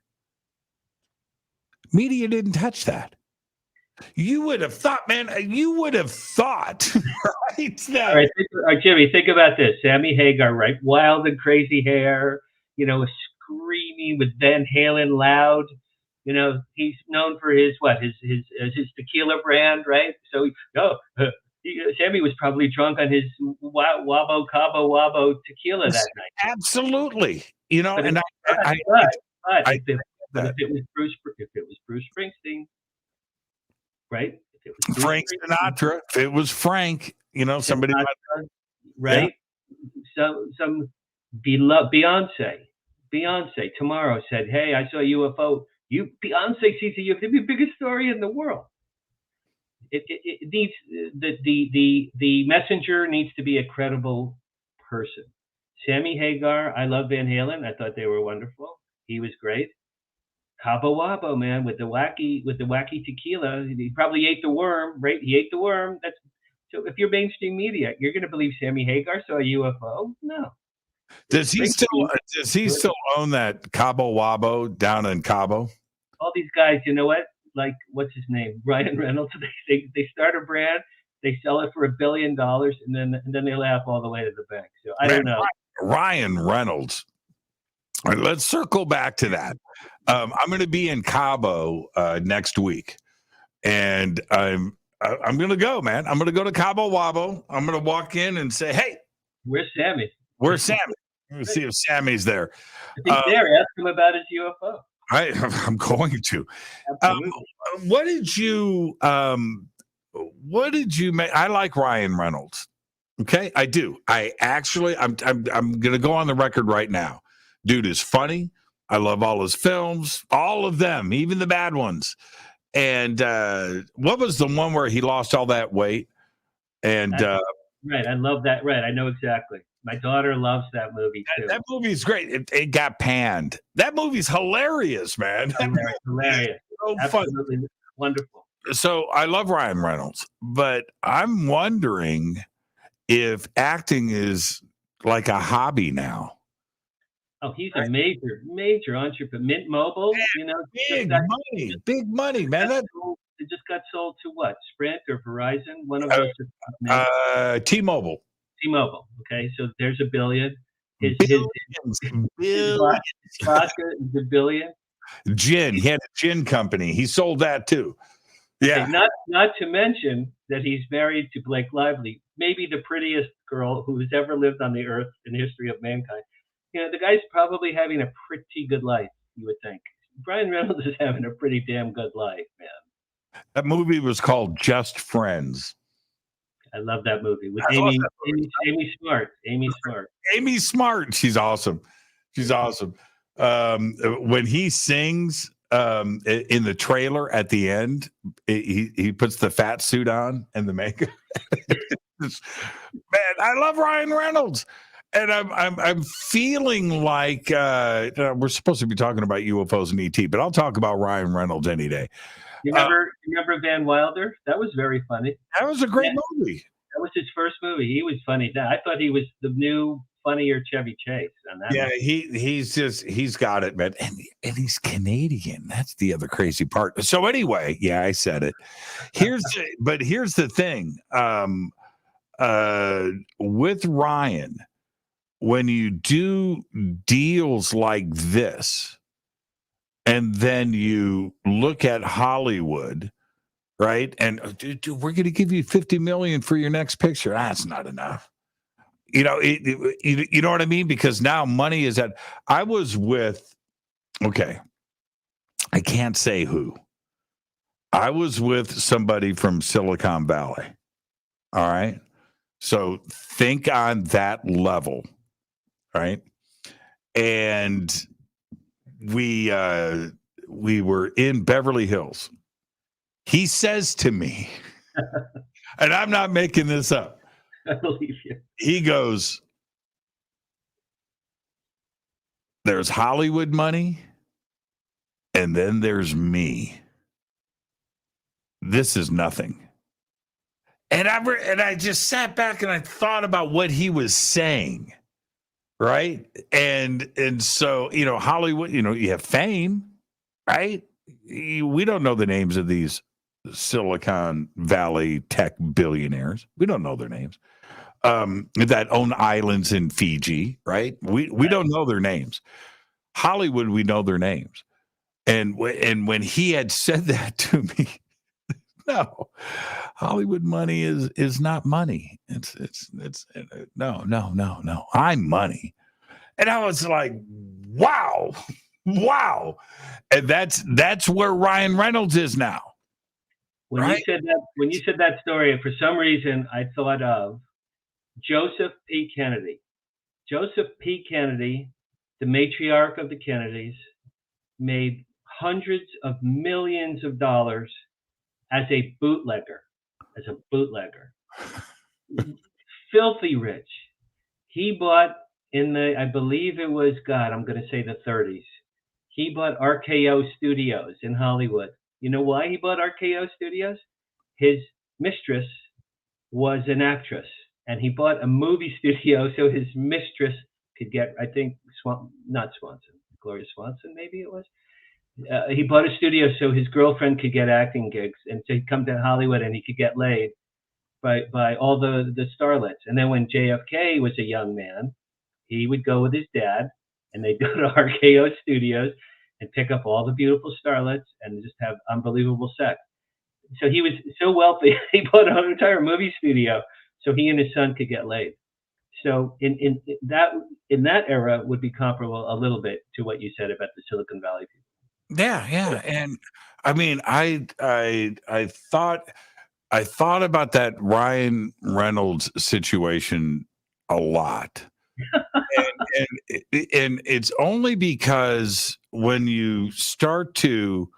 Media didn't touch that. You would have thought, man. You would have thought, right? All right, Jimmy, think about this. Sammy Hagar, right? Wild and crazy hair, screaming with Van Halen loud. He's known for his tequila brand, right? So, Sammy was probably drunk on his Wabo Cabo Wabo tequila that night. Absolutely, But and if it was Bruce Springsteen. Right? If it was Frank Sinatra, if it was Frank, somebody Sinatra, right? Yeah. Some beloved Beyonce tomorrow said, "Hey, I saw a UFO." Beyonce sees a UFO. It'd be the biggest story in the world. It needs the messenger needs to be a credible person. Sammy Hagar, I love Van Halen. I thought they were wonderful. He was great. Cabo Wabo, man, with the wacky tequila. He probably ate the worm, right? He ate the worm. So if you're mainstream media, you're going to believe Sammy Hagar saw a UFO? No. Does he still own that Cabo Wabo down in Cabo? All these guys, you know what? Like, what's his name? Ryan Reynolds. They start a brand. they sell it for $1 billion, and then they laugh all the way to the bank. So I don't know. Ryan Reynolds. All right, let's circle back to that. I'm going to be in Cabo next week, and I'm going to go, man. I'm going to go to Cabo Wabo. I'm going to walk in and say, "Hey, where's Sammy? Where's Sammy?" Let's see if Sammy's there. If he's there, ask him about his UFO. I'm going to. What did you make? I like Ryan Reynolds. Okay, I do. I'm going to go on the record right now. Dude is funny. I love all his films, all of them, even the bad ones. And what was the one where he lost all that weight? And right, I love that. Right, I know exactly. My daughter loves that movie too. That movie's great. It got panned. That movie's hilarious, man. Hilarious. So absolutely fun. Wonderful. So I love Ryan Reynolds, but I'm wondering if acting is like a hobby now. Oh, he's a major entrepreneur. Mint Mobile, big money, man. It just got sold to what? Sprint or Verizon? One of those. T-Mobile. T-Mobile. Okay, so there's $1 billion. His vodka is $1 billion. Gin. He had a gin company. He sold that too. Yeah. Okay, not to mention that he's married to Blake Lively, maybe the prettiest girl who has ever lived on the earth in the history of mankind. You know, the guy's probably having a pretty good life, you would think. Ryan Reynolds is having a pretty damn good life, man. That movie was called Just Friends. I love that movie with Amy Smart. Amy Smart. She's awesome. When he sings in the trailer at the end, he puts the fat suit on and the makeup. Man, I love Ryan Reynolds. And I'm feeling like we're supposed to be talking about UFOs and ET, but I'll talk about Ryan Reynolds any day. You remember Van Wilder? That was very funny. That was a great movie. That was his first movie. He was funny. I thought he was the new funnier Chevy Chase on that. Yeah, he's got it, man. And he's Canadian. That's the other crazy part. So anyway, yeah, I said it. Here's the thing. With Ryan, when you do deals like this, and then you look at Hollywood, right? And dude, we're going to give you $50 million for your next picture. That's not enough. You know, you know what I mean? Because now money is at. I was with. Okay, I can't say who. I was with somebody from Silicon Valley. All right, so think on that level. Right. And we were in Beverly Hills. He says to me, and I'm not making this up. I believe you. He goes, there's Hollywood money, and then there's me. This is nothing. And I just sat back and I thought about what he was saying. Right. And so, you know, Hollywood, you know, you have fame, right? We don't know the names of these Silicon Valley tech billionaires. We don't know their names. That own islands in Fiji, right? We don't know their names. Hollywood, we know their names. And when he had said that to me, no, Hollywood money is not money. It's no. I'm money. And I was like, wow. And that's where Ryan Reynolds is now. When you said that story, for some reason I thought of Joseph P. Kennedy. Joseph P. Kennedy, the matriarch of the Kennedys, made hundreds of millions of dollars as a bootlegger. Filthy rich. He bought I believe it was, I'm going to say the 30s. He bought RKO Studios in Hollywood. You know why he bought RKO Studios? His mistress was an actress, and he bought a movie studio so his mistress could get, I think, Gloria Swanson, maybe it was. He bought a studio so his girlfriend could get acting gigs, and so he'd come to Hollywood and he could get laid. by all the starlets. And then when JFK was a young man, he would go with his dad, and they'd go to RKO Studios and pick up all the beautiful starlets and just have unbelievable sex. So he was so wealthy, he bought an entire movie studio so he and his son could get laid. So in that era would be comparable a little bit to what you said about the Silicon Valley people. Yeah. And I mean, I thought about that Ryan Reynolds situation a lot. and it's only because when you start to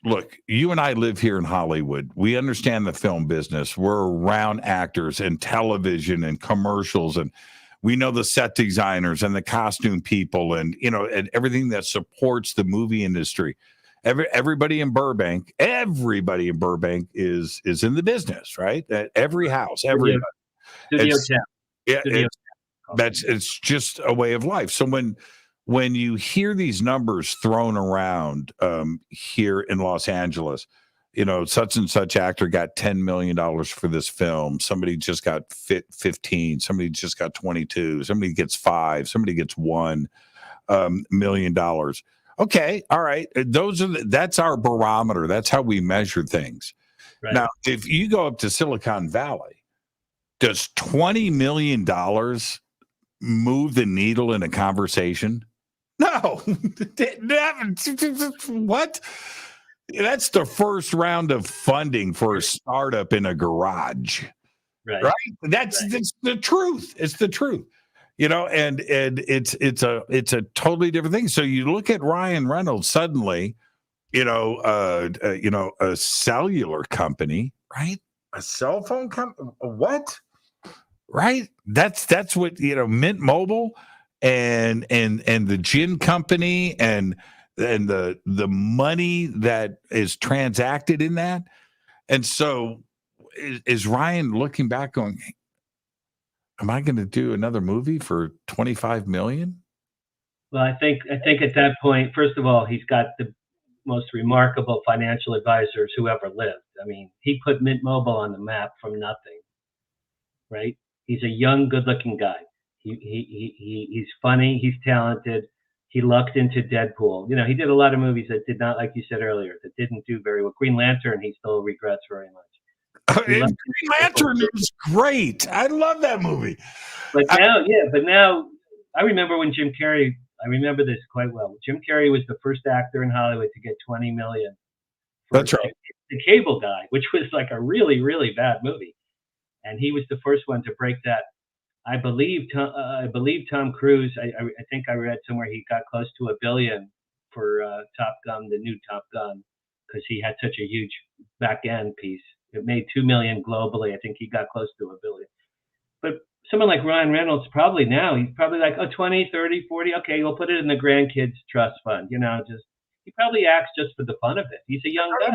look, you and I live here in Hollywood. We understand the film business. We're around actors and television and commercials, and we know the set designers and the costume people, and and everything that supports the movie industry. Everybody in Burbank is in the business, right? At every house, everybody. Studio town. It's just a way of life. So when you hear these numbers thrown around here in Los Angeles, such and such actor got $10 million for this film. Somebody just got 15. Somebody just got 22. Somebody gets 5. Somebody gets $1 million. Okay, all right. That's our barometer. That's how we measure things. Right. Now, if you go up to Silicon Valley, does $20 million move the needle in a conversation? No. What? That's the first round of funding for a startup in a garage. Right? That's the truth. It's the truth. And it's a totally different thing. So you look at Ryan Reynolds suddenly, a cellular company, right? A cell phone company. What? Right? That's what Mint Mobile and the gin company and the money that is transacted in that. And so is Ryan looking back going, am I going to do another movie for $25 million? Well, I think at that point, first of all, he's got the most remarkable financial advisors who ever lived. I mean, he put Mint Mobile on the map from nothing, right? He's a young, good-looking guy. He's funny. He's talented. He lucked into Deadpool. He did a lot of movies that did not, like you said earlier, that didn't do very well. Green Lantern, he still regrets very much. Green Lantern is great. I love that movie. But now, I remember when Jim Carrey. I remember this quite well. Jim Carrey was the first actor in Hollywood to get $20 million. That's right. The Cable Guy, which was like a really, really bad movie, and he was the first one to break that. I believe Tom Cruise. I think I read somewhere he got close to $1 billion for Top Gun, the new Top Gun, because he had such a huge back end piece. It made $2 million globally. I think he got close to $1 billion. But someone like Ryan Reynolds, he's probably like, 20, 30, 40. Okay, we'll put it in the grandkids trust fund. He probably acts just for the fun of it. He's a young guy.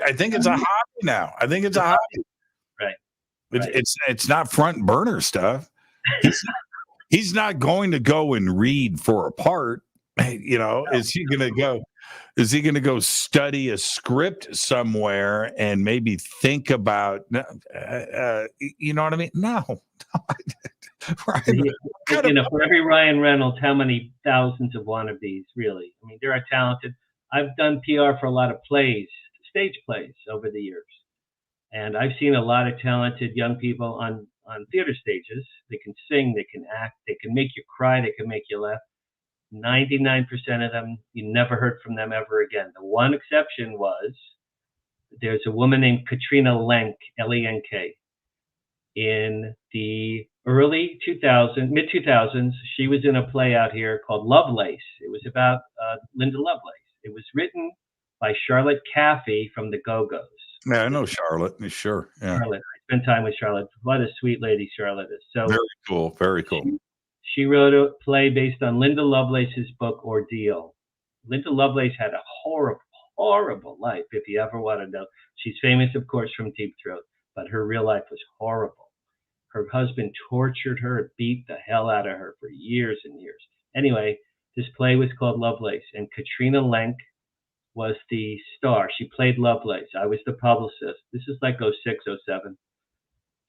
I think it's a hobby now. I think it's a hobby. Right. It's not front burner stuff. He's not going to go and read for a part. No. Is he going to go study a script somewhere and maybe think about, you know what I mean? No. Right. For every Ryan Reynolds, how many thousands of wannabes, really? I mean, there are talented. I've done PR for a lot of plays, stage plays over the years. And I've seen a lot of talented young people on theater stages. They can sing, they can act, they can make you cry, they can make you laugh. 99% of them, you never heard from them ever again. The one exception was there's a woman named Katrina Lenk, L-E-N-K. In the early 2000s, mid-2000s, she was in a play out here called Lovelace. It was about Linda Lovelace. It was written by Charlotte Caffey from the Go-Go's. Yeah, I know Charlotte. Sure. Yeah. Charlotte. I spent time with Charlotte. What a sweet lady Charlotte is. So very cool. Very cool. She wrote a play based on Linda Lovelace's book, Ordeal. Linda Lovelace had a horrible, horrible life, if you ever want to know. She's famous, of course, from Deep Throat, but her real life was horrible. Her husband tortured her and beat the hell out of her for years and years. Anyway, this play was called Lovelace, and Katrina Lenk was the star. She played Lovelace. I was the publicist. This is like 06, 07.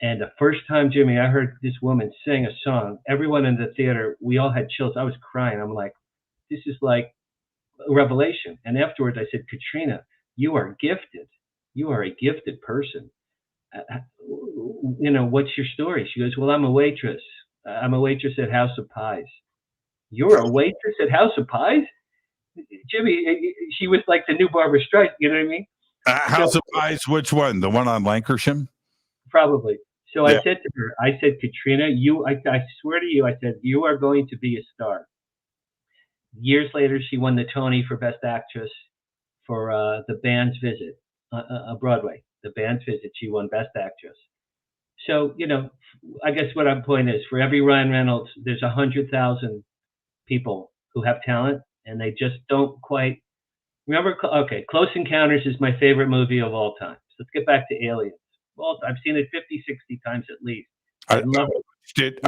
And the first time, Jimmy, I heard this woman sing a song, everyone in the theater, we all had chills. I was crying. I'm like, this is like a revelation. And afterwards I said, Katrina, you are gifted. You are a gifted person. What's your story? She goes, well, I'm a waitress. I'm a waitress at House of Pies. You're a waitress at House of Pies? Jimmy, she was like the new Barbara Streisand, you know what I mean? House of Pies, which one? The one on Lancashire? Probably. So Yeah. I said to her, I said, Katrina, I swear to you, I said, you are going to be a star. Years later, she won the Tony for Best Actress for The Band's Visit, Broadway. The Band's Visit, she won Best Actress. So, I guess what I'm point is, for every Ryan Reynolds, there's 100,000 people who have talent, and they just don't quite remember. Okay, Close Encounters is my favorite movie of all time. So let's get back to Aliens. Well, I've seen it 50, 60 times at least. I watched it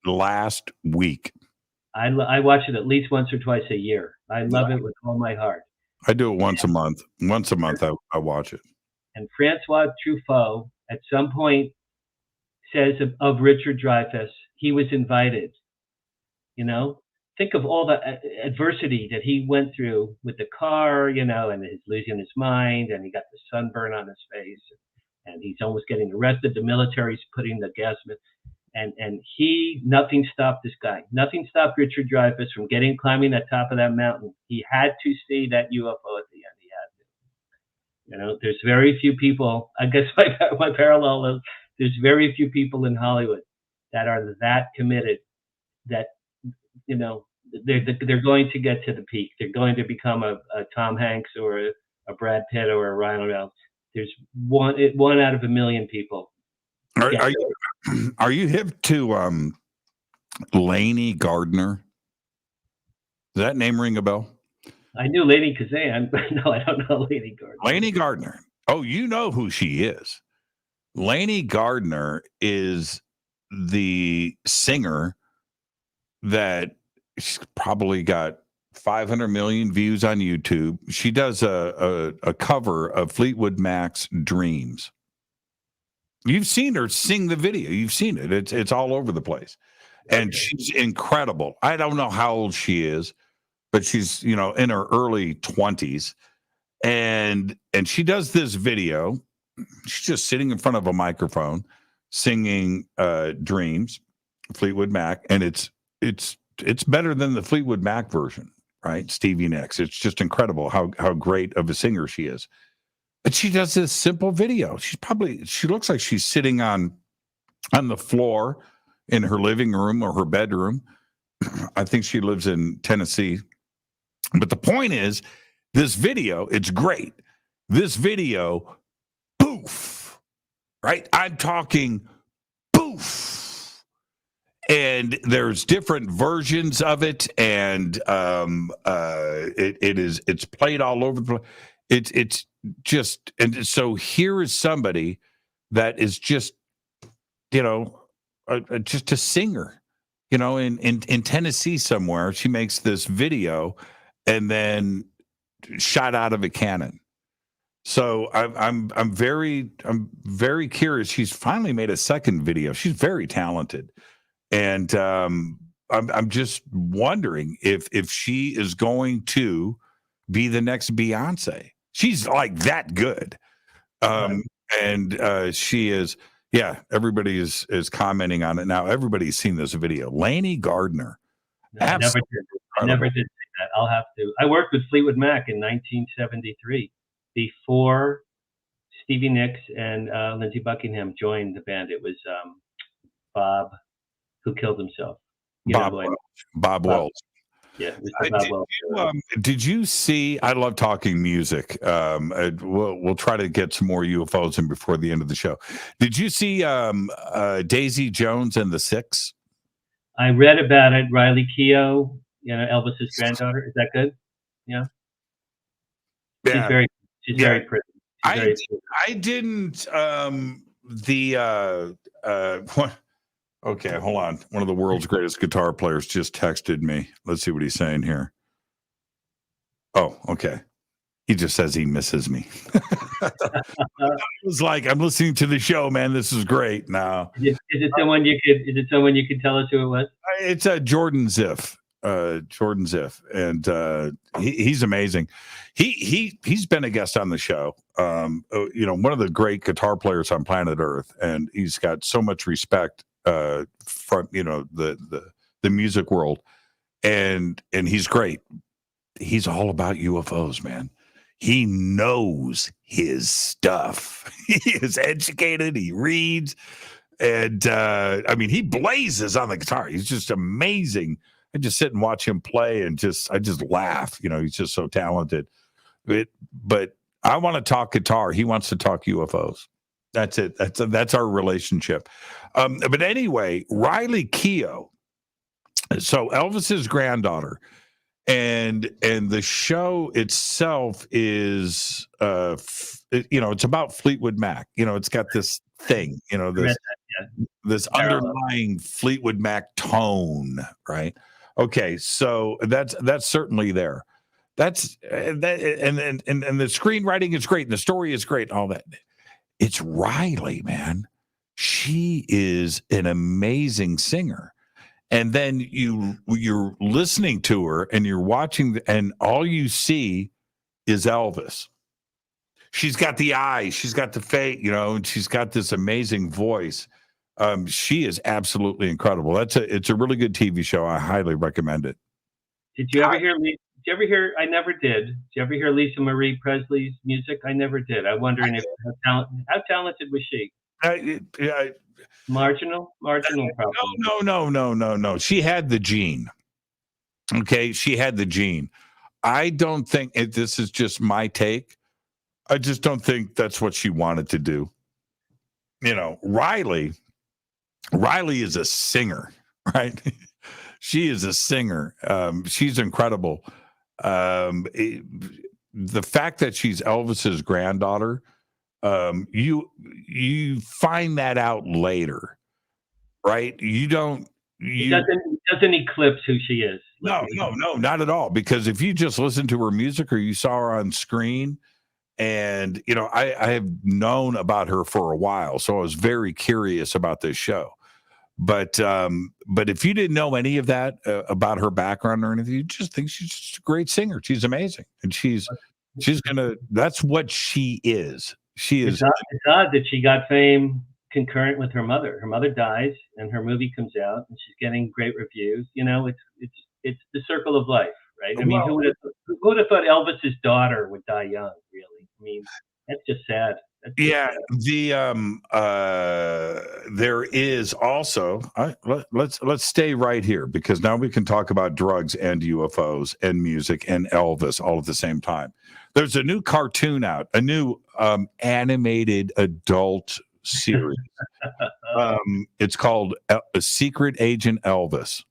last week. I watch it at least once or twice a year. I love it with all my heart. I do it once a month. Once a month, I watch it. And Francois Truffaut, at some point, says of Richard Dreyfuss, he was invited. Think of all the adversity that he went through with the car, and his losing his mind, and he got the sunburn on his face, and he's almost getting arrested. The military's putting the gas, and nothing stopped this guy. Nothing stopped Richard Dreyfuss from climbing that top of that mountain. He had to see that UFO at the end. He had to. There's very few people. I guess my parallel is there's very few people in Hollywood that are that committed. That they're going to get to the peak. They're going to become a Tom Hanks or a Brad Pitt or a Ryan Reynolds. There's one out of a million people. Are you hip to Lainey Gardner? Does that name ring a bell? I knew Lady Kazan, but no, I don't know Lainey Gardner. Lainey Gardner. Oh, you know who she is. Lainey Gardner is the singer that she's probably got 500 million views on YouTube. She does a cover of Fleetwood Mac's Dreams. You've seen her sing the video. You've seen it. It's all over the place. And she's incredible. I don't know how old she is, but she's, in her early 20s. And she does this video. She's just sitting in front of a microphone singing Dreams, Fleetwood Mac, and it's better than the Fleetwood Mac version, right? Stevie Nicks. It's just incredible how great of a singer she is. But she does this simple video. She looks like she's sitting on the floor in her living room or her bedroom. I think she lives in Tennessee. But the point is, this video, it's great. This video, poof, right? I'm talking poof. And there's different versions of it, and it's played all over the place. It's just, and so here is somebody that is just, just a singer, in Tennessee somewhere. She makes this video and then shot out of a cannon. So I'm very curious. She's finally made a second video. She's very talented. And I'm just wondering if she is going to be the next Beyonce. She's like that good. And she is, everybody is commenting on it now. Everybody's seen this video. Lainey Gardner. No, I never did see that. I'll have to. I worked with Fleetwood Mac in 1973 before Stevie Nicks and Lindsey Buckingham joined the band. It was Bob, who killed himself. Bob Welch. Yeah. Bob Welch. Did you see? I love talking music. We'll try to get some more UFOs in before the end of the show. Did you see Daisy Jones and the Six? I read about it. Riley Keough, Elvis's granddaughter. Is that good? Yeah. Yeah. She's very pretty. I didn't. Okay, hold on. One of the world's greatest guitar players just texted me. Let's see what he's saying here. Oh, okay. He just says he misses me. I was like, I'm listening to the show, man. This is great. Now, Is it someone you could? Is it someone you could tell us who it was? it's Jordan Ziff. Jordan Ziff, and he's amazing. He's been a guest on the show. One of the great guitar players on planet Earth, and he's got so much respect from the music world, and he's great. He's all about UFOs, man. He knows his stuff. He is educated. He reads, and he blazes on the guitar. He's just amazing. I just sit and watch him play, and I just laugh. He's just so talented. But I want to talk guitar. He wants to talk UFOs. That's it. That's our relationship. But anyway, Riley Keough. So Elvis's granddaughter, and the show itself is, it's about Fleetwood Mac. It's got this thing. This underlying Fleetwood Mac tone, right? Okay, so that's certainly there. That's and the screenwriting is great, and the story is great, and all that. It's Riley, man. She is an amazing singer. And then you're listening to her, and you're watching, and all you see is Elvis. She's got the eyes, she's got the face, and she's got this amazing voice. She is absolutely incredible. It's a really good TV show. I highly recommend it. Did you ever hear? I never did. Did you ever hear Lisa Marie Presley's music? I never did. I'm wondering how talented was she? Marginal, probably. No. She had the gene. Okay, she had the gene. I don't think this is just my take. I just don't think that's what she wanted to do. Riley is a singer, right? She is a singer. She's incredible. The fact that she's Elvis's granddaughter, you find that out later, right? It doesn't eclipse who she is. No, not at all. Because if you just listen to her music or you saw her on screen, and I have known about her for a while, so I was very curious about this show. But if you didn't know any of that about her background or anything, you just think she's just a great singer. She's amazing, and she's gonna. That's what she is. She is. It's odd that she got fame concurrent with her mother. Her mother dies, and her movie comes out, and she's getting great reviews. It's the circle of life, right? I mean, who would have thought Elvis's daughter would die young? Really? I mean, that's just sad. There is also. Let's stay right here, because now we can talk about drugs and UFOs and music and Elvis all at the same time. There's a new cartoon out, a new animated adult series. It's called Secret Agent Elvis.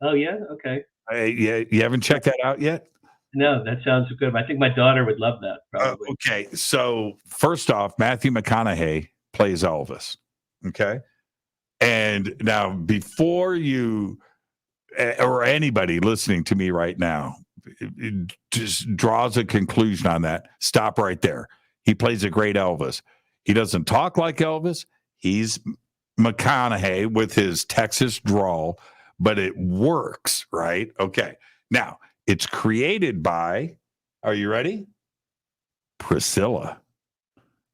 Oh yeah, okay. You haven't checked that out yet? No, that sounds good. I think my daughter would love that, probably. Okay, so first off, Matthew McConaughey plays Elvis. Okay, and now before you or anybody listening to me right now just draws a conclusion on that, stop right there. He plays a great Elvis. He doesn't talk like Elvis. He's McConaughey with his Texas drawl, but it works, right? Okay, now. It's created by, are you ready? Priscilla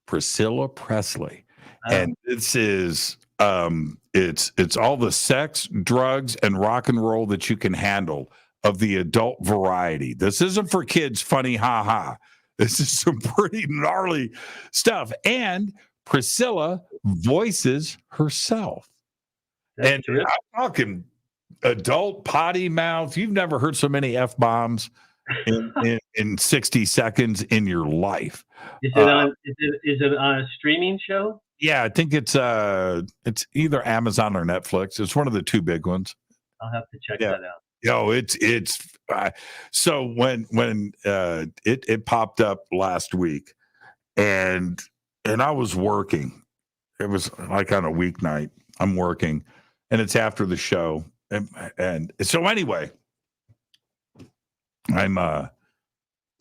Presley. Oh. And this is it's all the sex, drugs, and rock and roll that you can handle of the adult variety. This isn't for kids, funny, ha. This is some pretty gnarly stuff. And Priscilla voices herself. That's true. I'm talking adult potty mouth. You've never heard so many F-bombs in 60 seconds in your life. Is it on a streaming show? Yeah, I think it's either Amazon or Netflix. It's one of the two big ones. I'll have to check that out. So when it popped up last week, and I was working. It was like on a weeknight. I'm working, and it's after the show. And so anyway, I'm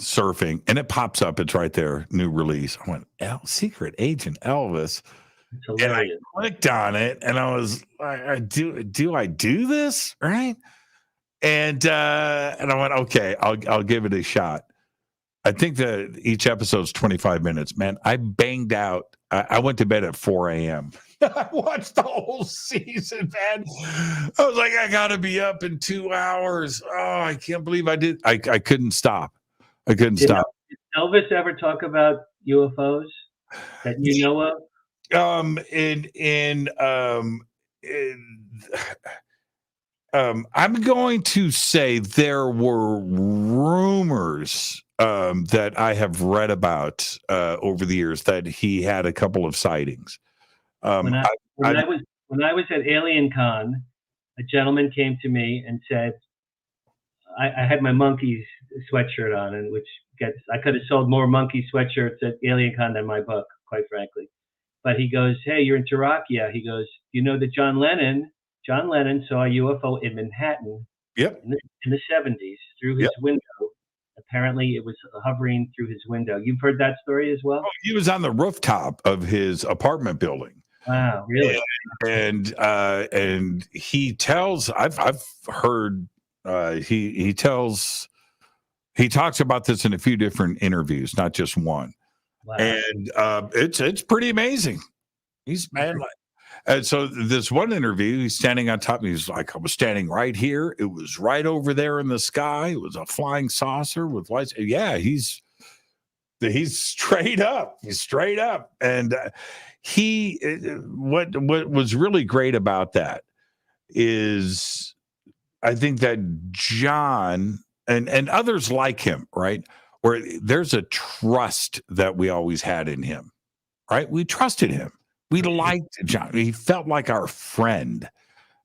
surfing, and it pops up. It's right there, new release. I went, Secret Agent Elvis. It's hilarious. And I clicked on it, and I was like, do I do this? Right. And I went, okay, I'll give it a shot. I think that each episode's 25 minutes. Man, I banged out. I went to bed at 4 a.m. I watched the whole season, man. I was like, I gotta be up in 2 hours. Oh, I can't believe I did. I couldn't stop. I couldn't stop. Did Elvis ever talk about UFOs that you know of? I'm going to say there were rumors that I have read about over the years that he had a couple of sightings. When I was at Alien Con, a gentleman came to me and said, I had my Monkeys sweatshirt on, and I could have sold more Monkey sweatshirts at Alien Con than my book, quite frankly. But he goes, hey, you're into rock? Yeah. He goes, you know that John Lennon saw a UFO in Manhattan Yep. in the 70s through his window. Apparently, it was hovering through his window. You've heard that story as well? Oh, he was on the rooftop of his apartment building. Wow, really? And he tells, I've heard, he talks about this in a few different interviews, not just one. Wow. And it's pretty amazing. He's man. And so this one interview, he's standing on top, and he's like, I was standing right here. It was right over there in the sky. It was a flying saucer with lights. Yeah, he's straight up. He's straight up. And what was really great about that is I think that John and others like him, right? Where there's a trust that we always had in him, right? We trusted him. We liked John. He felt like our friend.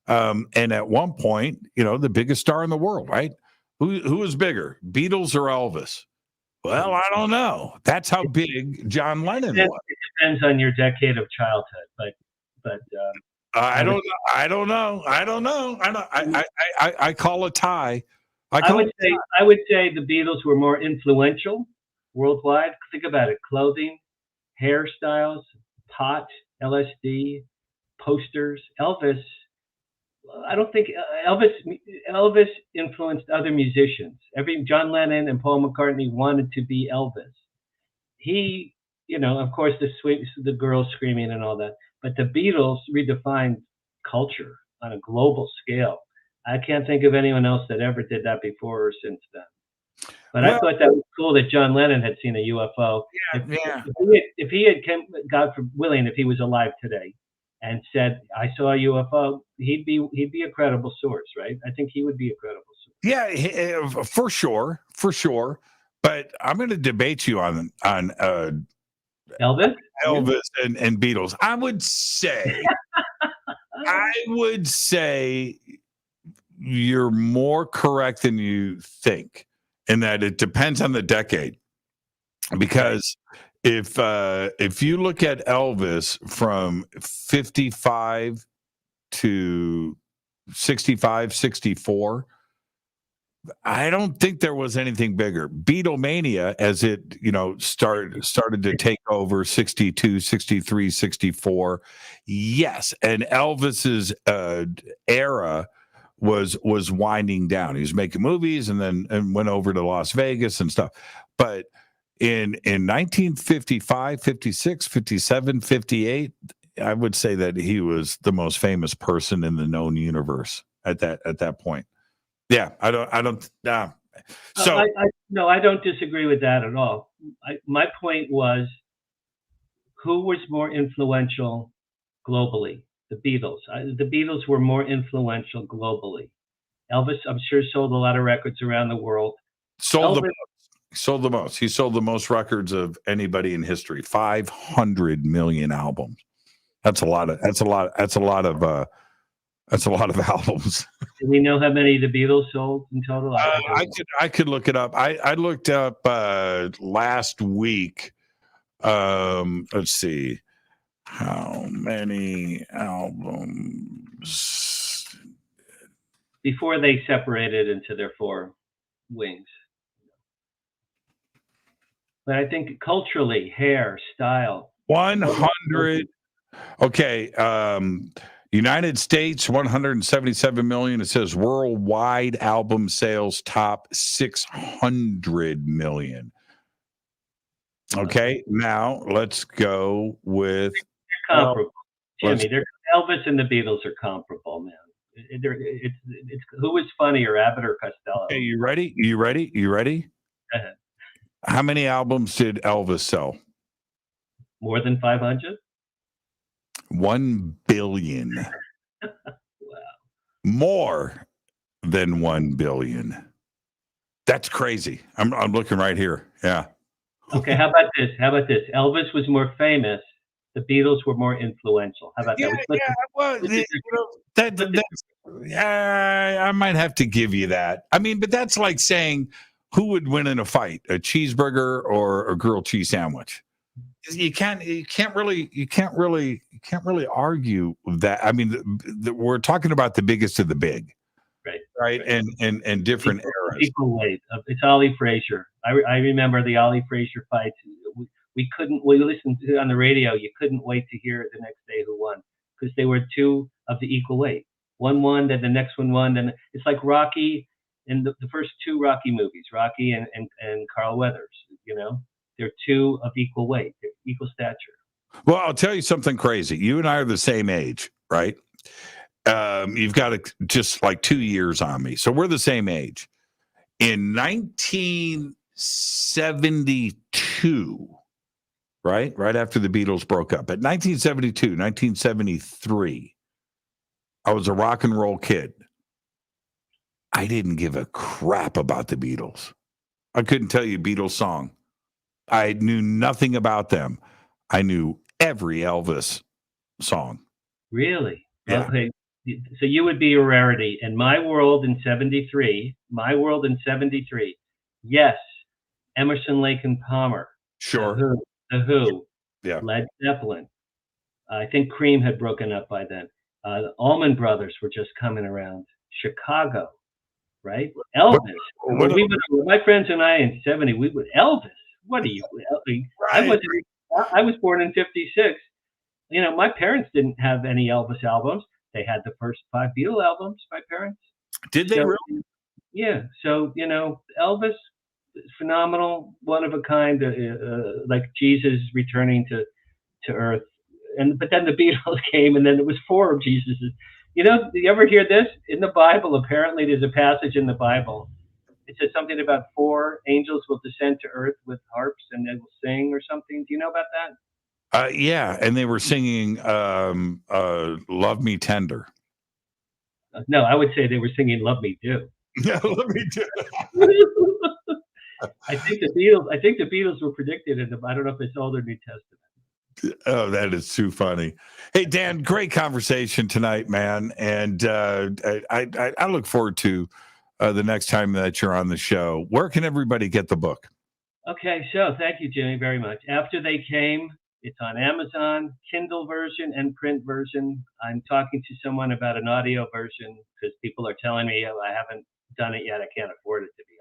And at one point, the biggest star in the world, right? Who was bigger, Beatles or Elvis? Well, I don't know. That's how big John Lennon was. It depends on your decade of childhood, but I don't know. I call a tie. I would say the Beatles were more influential worldwide. Think about it: clothing, hairstyles, pot, LSD, posters. Elvis. I don't think Elvis influenced other musicians. John Lennon and Paul McCartney wanted to be Elvis. He, of course, the girls screaming and all that. But the Beatles redefined culture on a global scale. I can't think of anyone else that ever did that before or since then. But I thought that was cool that John Lennon had seen a UFO. If he had come, God willing, if he was alive today, and said, I saw a UFO, he'd be a credible source, right? I think he would be a credible source. Yeah, for sure. But I'm going to debate you on Elvis and Beatles. I would say you're more correct than you think in that it depends on the decade. Because if you look at Elvis from 55 to 65, 64, I don't think there was anything bigger. Beatlemania, as it started to take over 62, 63, 64. Yes, and Elvis's era was winding down. He was making movies and went over to Las Vegas and stuff. But in 1955, 56, 57, 58, I would say that he was the most famous person in the known universe at that point. Yeah, I don't. So no, I don't disagree with that at all. My point was, who was more influential globally? The Beatles. The Beatles were more influential globally. Elvis, I'm sure, sold a lot of records around the world. Sold the most. He sold the most records of anybody in history. 500 million albums. That's a lot of albums. Do we know how many the Beatles sold in total? I could look it up. I looked up last week. Let's see how many albums before they separated into their four wings. But I think culturally, hair, style. 100. Okay. United States, 177 million. It says worldwide album sales top 600 million. Okay. Now let's go with Comparable. Jimmy, Elvis and the Beatles are comparable, man. It's who was funnier, Abbott or Costello? Okay, you ready? You ready? You ready? Go ahead. How many albums did Elvis sell? More than 500? 1 billion. Wow. More than 1 billion. That's crazy. I'm looking right here. Yeah. Okay, how about this? Elvis was more famous. The Beatles were more influential. How about that? Well, I might have to give you that. I mean, but that's like saying who would win in a fight, a cheeseburger or a grilled cheese sandwich? You can't really argue that. I mean, we're talking about the biggest of the big, right? And different eras. Equal weight. It's Ollie Frazier. I remember the Ollie Frazier fights. We listened to on the radio. You couldn't wait to hear the next day who won because they were two of the equal weight. One won, then the next one won. Then it's like Rocky in the first two Rocky movies, Rocky and Carl Weathers. You know, they're two of equal weight, they're equal stature. Well, I'll tell you something crazy. You and I are the same age, right? You've got just like 2 years on me, so we're the same age. In 1972. Right after the Beatles broke up. At 1972, 1973, I was a rock and roll kid. I didn't give a crap about the Beatles. I couldn't tell you a Beatles song. I knew nothing about them. I knew every Elvis song. Really? Yeah. Okay. So you would be a rarity. In my world in 73, yes, Emerson, Lake and Palmer. Sure. The Who, yeah. Led Zeppelin. I think Cream had broken up by then. The Allman Brothers were just coming around. Chicago, right? Elvis. My friends and I in 70, we would Elvis. What are you? Right. I was born in 56. You know, my parents didn't have any Elvis albums. They had the first 5 Beatle albums. My parents. Did they really? Yeah. So you know, Elvis. Phenomenal, one of a kind, like Jesus returning to earth, but then the Beatles came, and then it was 4 of Jesus's. You know, do you ever hear this in the Bible? Apparently, there's a passage in the Bible. It says something about 4 angels will descend to earth with harps, and they will sing or something. Do you know about that? Yeah, and they were singing "Love Me Tender." No, I would say they were singing "Love Me Do." Yeah, Love Me Do. I think the Beatles were predicted in the. I don't know if it's Old or New Testament. Oh, that is too funny. Hey, Dan, great conversation tonight, man. And I look forward to the next time that you're on the show. Where can everybody get the book? Okay, so thank you, Jimmy, very much. After They Came, it's on Amazon, Kindle version and print version. I'm talking to someone about an audio version because people are telling me I haven't done it yet. I can't afford it, to be honest.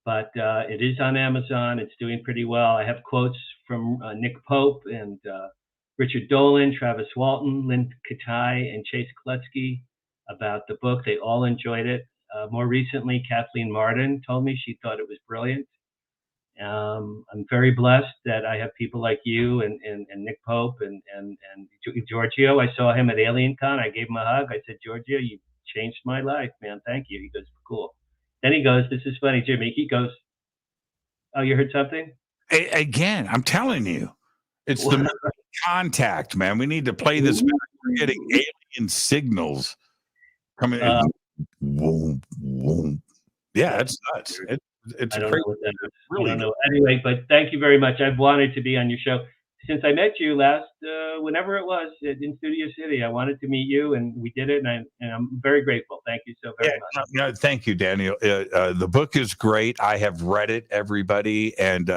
But it is on Amazon. It's doing pretty well. I have quotes from Nick Pope and Richard Dolan, Travis Walton, Lynn Katai, and Chase Klutsky about the book. They all enjoyed it. More recently, Kathleen Martin told me she thought it was brilliant. I'm very blessed that I have people like you and Nick Pope and Giorgio. I saw him at AlienCon. I gave him a hug. I said, Giorgio, you changed my life, man. Thank you. He goes, cool. Then he goes, this is funny, Jimmy. He goes, oh, you heard something? Again, I'm telling you, it's the contact, man. We need to play this back. We're getting alien signals coming in. Whoom, whoom. Yeah, it's nuts. It's I don't crazy. know what that is. Really I don't know. Anyway, but thank you very much. I've wanted to be on your show since I met you last, whenever it was in Studio City. I wanted to meet you, and we did it, and I'm very grateful. Thank you so very much. No, thank you, Daniel. The book is great. I have read it, everybody, and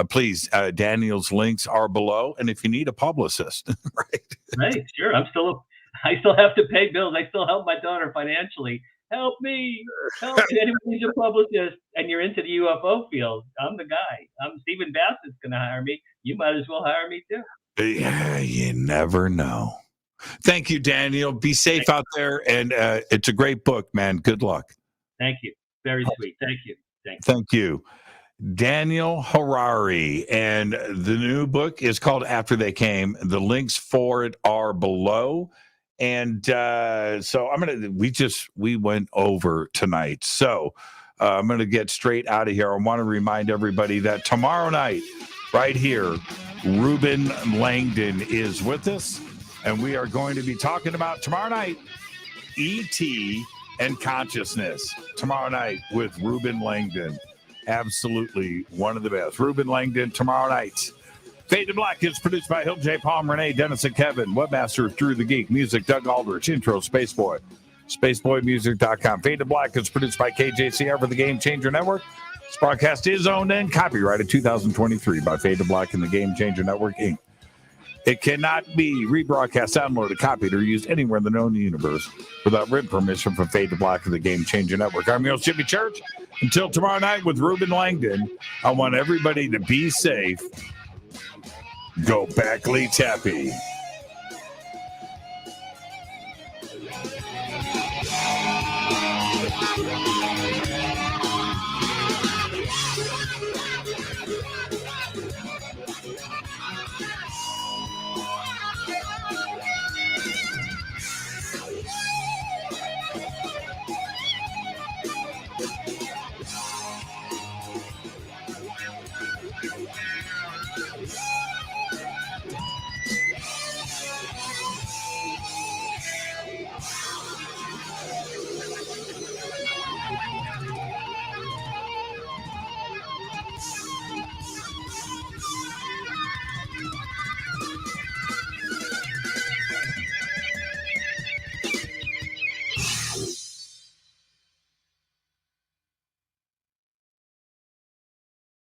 please, Daniel's links are below. And if you need a publicist, right? Right, sure. I still have to pay bills. I still help my daughter financially. help me, help me. Anyone who's a publicist and you're into the UFO field, I'm the guy. I'm Stephen Bassett's going to hire me. You might as well hire me too. Yeah, you never know. Thank you, Daniel. Be safe out there. And it's a great book, man. Good luck. Thank you. Very sweet. Thank you. Thank you. Daniel Harary. And the new book is called After They Came. The links for it are below. And so we went over tonight. So I'm going to get straight out of here. I want to remind everybody that tomorrow night, right here, Ruben Langdon is with us. And we are going to be talking about tomorrow night, E.T. and consciousness. Tomorrow night with Ruben Langdon. Absolutely one of the best. Ruben Langdon tomorrow night. Fade to Black is produced by Hill J. Palm, Renee, Dennis, and Kevin. Webmaster Drew the Geek. Music Doug Aldrich. Intro Spaceboy. SpaceboyMusic.com. Fade to Black is produced by KJCR for the Game Changer Network. This broadcast is owned and copyrighted 2023 by Fade to Black and the Game Changer Network, Inc. It cannot be rebroadcast, downloaded, copied, or used anywhere in the known universe without written permission from Fade to Black and the Game Changer Network. I'm your host, Jimmy Church. Until tomorrow night with Ruben Langdon, I want everybody to be safe. Go Backley Tappy.